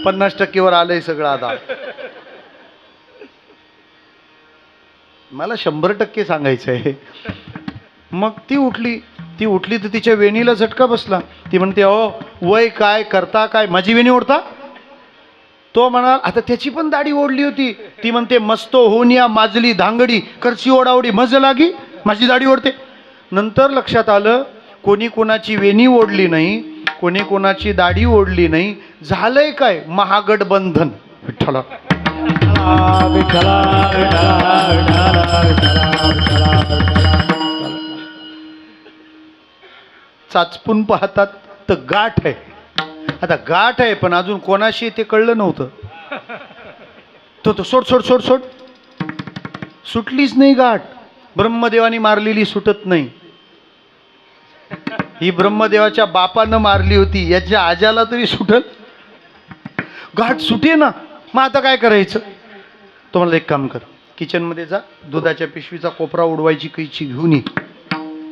50% आलंय सगळं. आता मला 100% सांगायचं आहे. मग ती उठली तर तिच्या वेणीला झटका बसला. ती म्हणते अहो वय काय करता काय, माझी वेणी ओढता? तो म्हणाल आता त्याची पण दाढी ओढली होती. ती म्हणते मस्तो होऊन या माजली धांगडी करची ओढाओढी मज लागी, माझी दाढी ओढते. नंतर लक्षात आलं कोणी कोणाची वेणी ओढली नाही, कोणी कोणाची दाढी ओढली नाही. झालंय काय? महागठबंधन. विठ्ठला चाचपून पाहतात तर गाठ आहे. आता गाठ आहे पण अजून कोणाशी ते कळलं नव्हतं. तो सोड सोड सोड सोड सुटलीच नाही गाठ. ब्रह्मदेवानी मारलेली सुटत नाही. ही ब्रह्मदेवाच्या बापानं मारली होती, याच्या आजाला तरी सुटल, गाठ सुटे ना. मग आता काय करायचं? तो मला एक काम कर, किचनमध्ये जा, दुधाच्या पिशवीचा कोपरा उडवायची कैची घेऊन ये.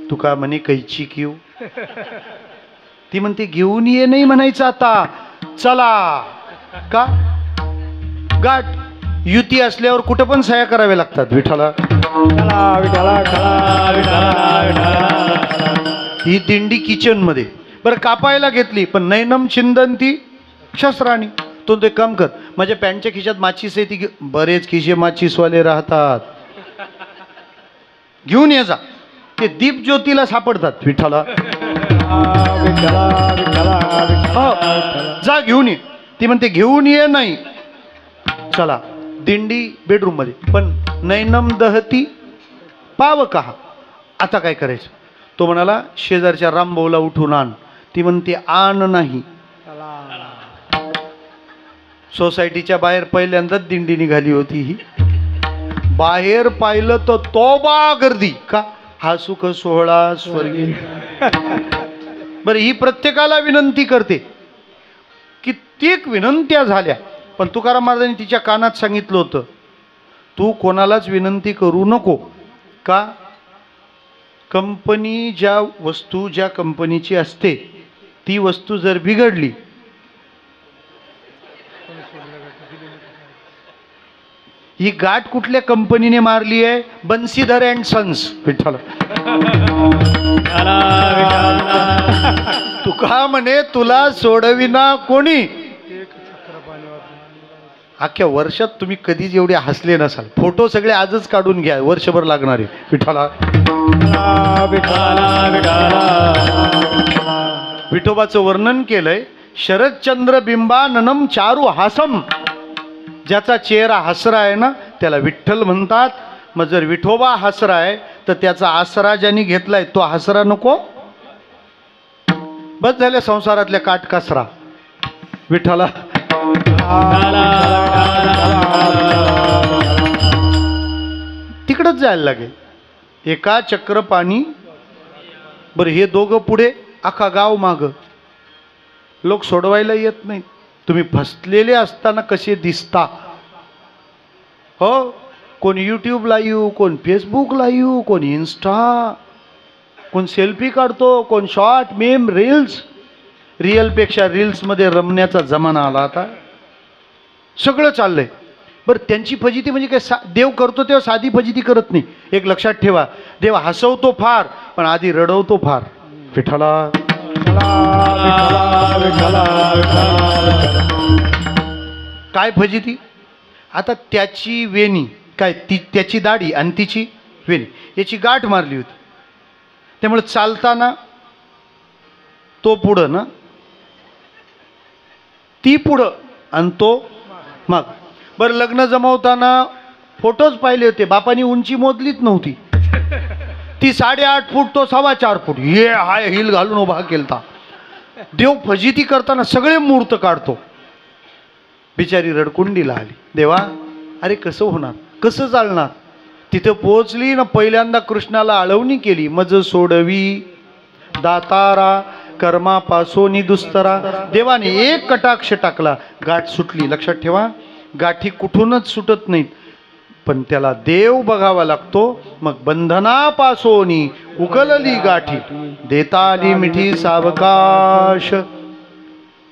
तू का म्हणे कैची घेऊ? ती म्हणते घेऊन ये नाही म्हणायचं आता, चला. का? गाठ युती असल्यावर कुठं पण सह्या कराव्या लागतात. विठ्ठला ही दिंडी किचन मध्ये. बरं कापायला घेतली पण नैनम छिंदंती शस्त्राणी. तो ते काम कर, माझ्या पॅन्टच्या खिशात माचीस आहे ती. बरेच खिशे माचीसवाले राहतात, घेऊन ये जा. ते दीप ज्योतीला सापडतात. विठ्ठला जा घेऊन ये. ती म्हणते घेऊन ये नाही, चला. दिंडी बेडरूम मध्ये. पण नैनम दहती पाव कहा. आता काय करायचं? तो म्हणाला शेजारच्या रामभाऊला उठून आण. ती म्हणते आण नाही. सोसायटीच्या बाहेर पहिल्यांदाच दिंडी निघाली होती ही. बाहेर पाहिलं तर तोबा गर्दी. का? हा सुख सोहळा स्वर्गीय. बरं ही प्रत्येकाला विनंती करते. कित्येक विनंत्या झाल्या पण तुकाराम महाराजांनी तिच्या कानात सांगितलं होतं तू कोणालाच विनंती करू नको. का? कंपनी ज्या वस्तू ज्या कंपनीची असते ती वस्तू जर बिघडली, ही गाठ कुठल्या कंपनीने मारली आहे? बन्सीधर अँड सन्स. विठ्ठल तुका म्हणे तुला सोडविना कोणी. अख्ख्या वर्षात तुम्ही कधीच एवढे हसले नसाल. फोटो सगळे आजच काढून घ्या, वर्षभर लागणारे. विठ्ठला विठोबाचं वर्णन केलंय. शरदचंद्र बिंबाननम चारू हासम, ज्याचा चेहरा हसरा आहे ना त्याला विठ्ठल म्हणतात. मग जर विठोबा हसरा आहे तर त्याचा आसरा ज्यांनी घेतलाय तो हसरा नको. बस झाल्या संसारातल्या काटकसरा. विठ्ठला तिकडच जायला लागेल. एका चक्र पाणी. बरं हे दोघं पुढे, अख्खा गाव माग. लोक सोडवायला येत नाहीत. तुम्ही फसलेले असताना कसे दिसता हो. कोण यूट्यूब लाईव्ह, कोण फेसबुक लाईव्ह, कोण इन्स्टा, कोण सेल्फी काढतो, कोण शॉर्ट मेम रील्स. रिअलपेक्षा रील्समध्ये रमण्याचा जमाना आला आता. सगळं चाललंय. बरं त्यांची फजिती म्हणजे काय? देव करतो तेव्हा साधी फजिती करत नाही. एक लक्षात ठेवा, देव हसवतो फार पण आधी रडवतो फार. विठ्ठला काय फजिती? आता त्याची वेणी काय, ती त्याची दाढी आणि तिची वेणी याची गाठ मारली होती. त्यामुळे चालताना तो पुढं ना, ती पुढं आणि तो मग. बरं लग्न जमवताना फोटोज पाहिले होते, बापानी उंची मोजलीच नव्हती. ती 8.5 फूट, तो 4.25 फूट. हे हाय हिल घालून उभा केलता. देव फजिती करताना सगळे मुहूर्त काढतो. बिचारी रडकुंडीला आली. देवा अरे कसं होणार, कसं चालणार? तिथं पोहोचली ना, पहिल्यांदा कृष्णाला आळवणी केली. मज सोडवी दातारा कर्मापासोनी दुस्तरा. देवाने एक कटाक्ष टाकला, गाठ सुटली. लक्षात ठेवा, गाठी कुठूनच सुटत नाहीत, पण त्याला देव बघावा लागतो. मग बंधनापासोनी उकलली गाठी, देता आली मिठी सावकाश.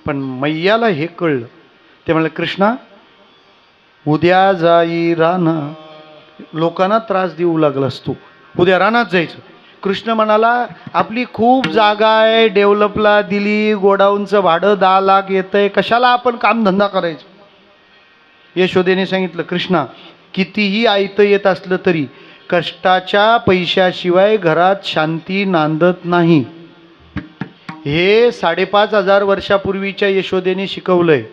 पण मैयाला हे कळलं. ते म्हणलं कृष्णा उद्या जाई राना. लोकांना त्रास देऊ लागलास तू, उद्या रानात जायचं. कृष्ण म्हणाला आपली खूप जागा आहे, डेव्हलपला दिली, गोडाऊनचं भाडं 10 लाख येतंय, कशाला आपण कामधंदा करायचं. यशोदेने सांगितलं कृष्णा कितीही आयतं येत असलं तरी कष्टाच्या पैशाशिवाय घरात शांती नांदत नाही. हे 5,500 वर्षापूर्वीच्या यशोदेने शिकवलंय.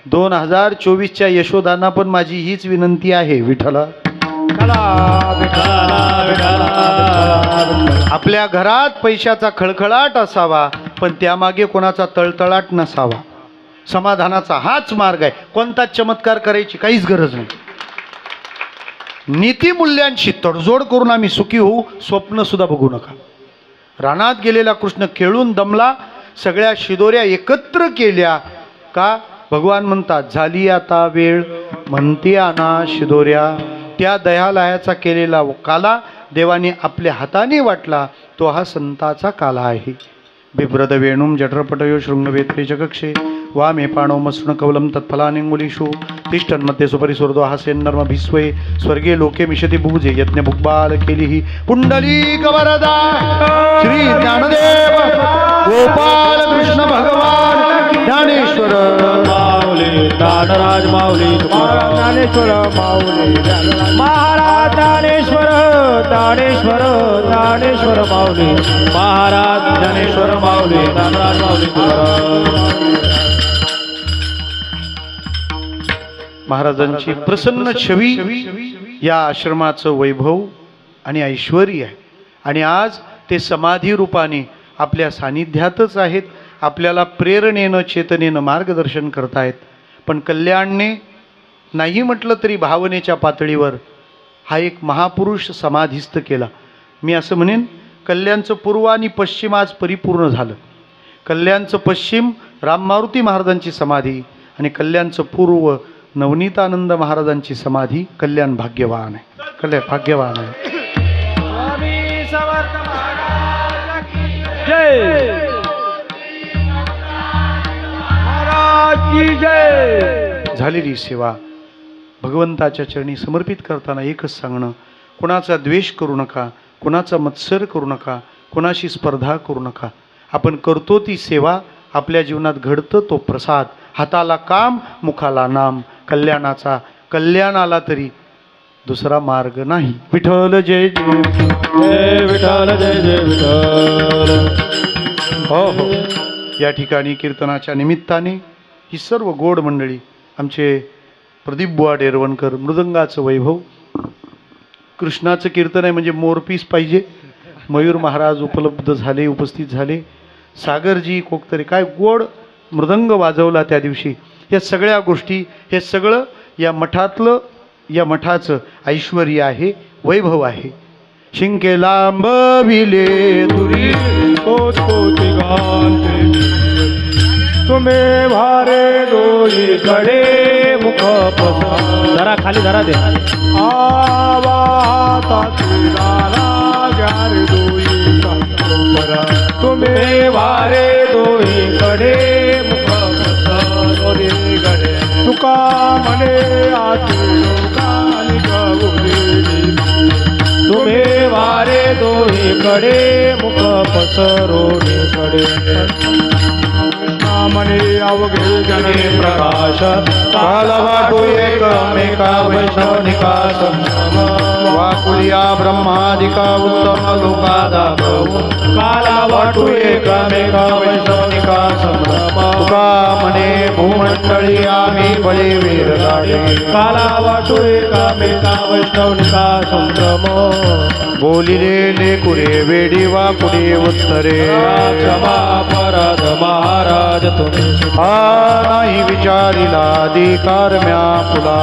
2024च्या यशोदांना पण माझी हीच विनंती आहे. विठ्ठला आपल्या घरात पैशाचा खळखळाट असावा पण त्यामागे कोणाचा तळतळाट नसावा. समाधानाचा हाच मार्ग आहे. कोणताच चमत्कार करायची काहीच गरज नाही. नीतिमूल्यांशी तडजोड करून आम्ही सुखी होऊ, स्वप्न सुद्धा बघू नका. रानात गेलेला कृष्ण खेळून दमला. सगळ्या शिदोऱ्या एकत्र केल्या का भगवान म्हणतात झाली आता वेळ म्हणते आणा शिदोऱ्या. त्या दह्यालयाचा केलेला काला देवाने आपल्या हाताने वाटला. तो हा संताचा काला आहे. बिभ्रद वेणुम जठरपटयो शृंगवेत्रे जगक्षे वामे पाणो मसृण कवलम तत्फलानिंगुलीषु तिष्ठन्मध्ये सुपरिस्वर्दो हास्यन्नर्म भिस्वे स्वर्गे लोके मिशति भुजे यज्ञ भुग्बाल केली ही पुंडलीक वरदा श्री ज्ञानदेव गोपाल कृष्ण भगवान ज्ञानेश्वर माऊली दानराज माऊली ज्ञानेश्वर माऊली महाराज ज्ञानेश्वर दानेश्वर दानेश्वर माऊली महाराज ज्ञानेश्वर माऊली दानराज माऊली. महाराजांची प्रसन्न छवी या आश्रमाचं वैभव आणि ऐश्वर्य आहे. आणि आज ते समाधी रूपाने आपल्या सानिध्यातच आहेत. आपल्याला प्रेरणेनं चेतनेनं मार्गदर्शन करतायत. पण कल्याणने नाही म्हटलं तरी भावनेच्या पातळीवर हा एक महापुरुष समाधीस्थ केला. मी असं म्हणेन कल्याणचं पूर्व आणि पश्चिम आज परिपूर्ण झालं. कल्याणचं पश्चिम राममारुती महाराजांची समाधी आणि कल्याणचं पूर्व नवनीतानंद महाराजांची समाधी. कल्याण भाग्यवान आहे, कल्याण भाग्यवान आहे. स्वामी समर्थ महाराज की जय, महाराज की जय. झालेली सेवा भगवंताच्या चरणी समर्पित करताना एकच सांगणं, कोणाचा द्वेष करू नका, कोणाचा मत्सर करू नका, कोणाशी स्पर्धा करू नका. आपण करतो ती सेवा आपल्या जीवनात घडतं तो प्रसाद. हाताला काम, मुखाला नाम, कल्याणाचा कल्याण आला तरी दुसरा मार्ग नाही. विठ्ठल जय जय जय विठ्ठल जय जय विठ्ठल. हो हो. या ठिकाणी कीर्तनाच्या निमित्ताने ही सर्व गोड मंडळी, आमचे प्रदीप बुवा डेरवणकर, मृदंगाचं वैभव, कृष्णाचं कीर्तन आहे म्हणजे मोरपीस पाहिजे. मयूर महाराज उपलब्ध झाले, उपस्थित झाले. सागरजी कोकतरे, काय गोड मृदंग वाजवला त्या दिवशी. या सगळ्या गोष्टी, हे सगळं या मठातलं, या मठाचं ऐश्वर्य आहे, वैभव आहे. शिंके लांबविले तुरी कोच कोची गांते तुम्ही भारे दोई कडे मुख पसरा. जरा खाली जरा दे. आवाता तुला ग्यार दोई तुम्ही भारे दोई कडे मुख पसरो रे गडे. तुका म्हणे आतुलो कानी गवले तुम्ही वारे दोही कडे मुख पसरो रे कडे. कृष्णा म्हणे अवघे जने प्रकाश काला वाटू एकमेका वैष्णवनिका संगम. वाकुलिया ब्रह्मादिका उत्तम लोका दाखवून. काला वाटू एकमेका वैष्णवनिका संगम. तुका म्हणे भूमंडळी आम्ही बळे वीर गाडे. काला वाटू एकामेका वैष्णवनिका संभ्रम. बोलिले लेकुरे वेडी वाकुडे उत्तरे. क्षमा अपराध महाराज तुम्ही हा नाही विचारिला अधिकार म्या फुला.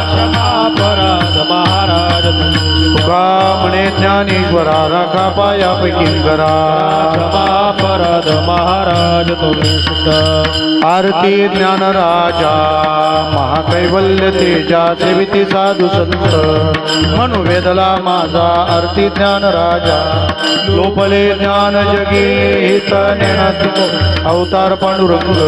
क्षमा अपराध महाराज तुम्ही तुका म्हणे ज्ञानेश्वरा राखा पायापैकी करा. क्षमा अपराध महाराज तुम्ही सुद्धा. आरती ज्ञान राजा महाकैवल्य तेजा सेविती साधू संत. म्हणू वेदला माझा आरती ज्ञान राजा. लोपले ज्ञान जगी हित नेणातिको अवतार पांडुरंग.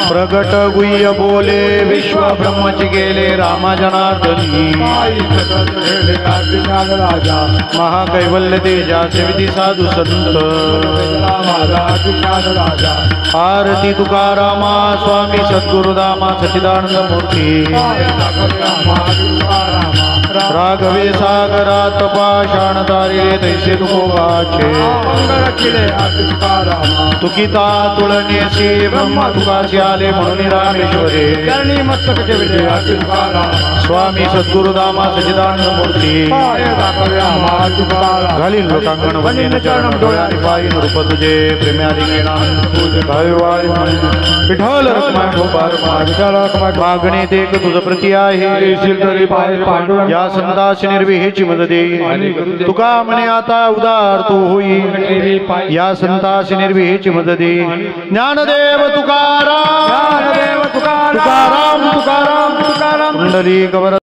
प्रगट गुह्य बोले विश्व ब्रह्मची गेले रामा जनार्दनी. महाकैवल्य तेजा सेविती साधू संत. आरती तुकारामा स्वामी सद्गुरुदामा सच्चिदानंद मूर्ती. राघवे सागरात पाषाण तारिले तैसे तुकोबाचे. तुकिता तुळनेसी ब्रह्म तुकासी आले म्हणून रामेश्वरे. स्वामी सद्गुरुदामा सच्चिदानंद मूर्ती. घालील लोकांगण वंदन चरण डोळ्याने पायी रूप तुझे प्रेम्यादी विठ्ठल रखमाय गोपाळ मागणे ते तुझ प्रती आहे. या संतासी निर्विहेची मद देई. तुका म्हणे आता उदार तू होई. या संतासी निर्विहेची मद देई. ज्ञानदेव तुकाराम तुकाराम तुकाराम तुकाराम. कुंडली कवर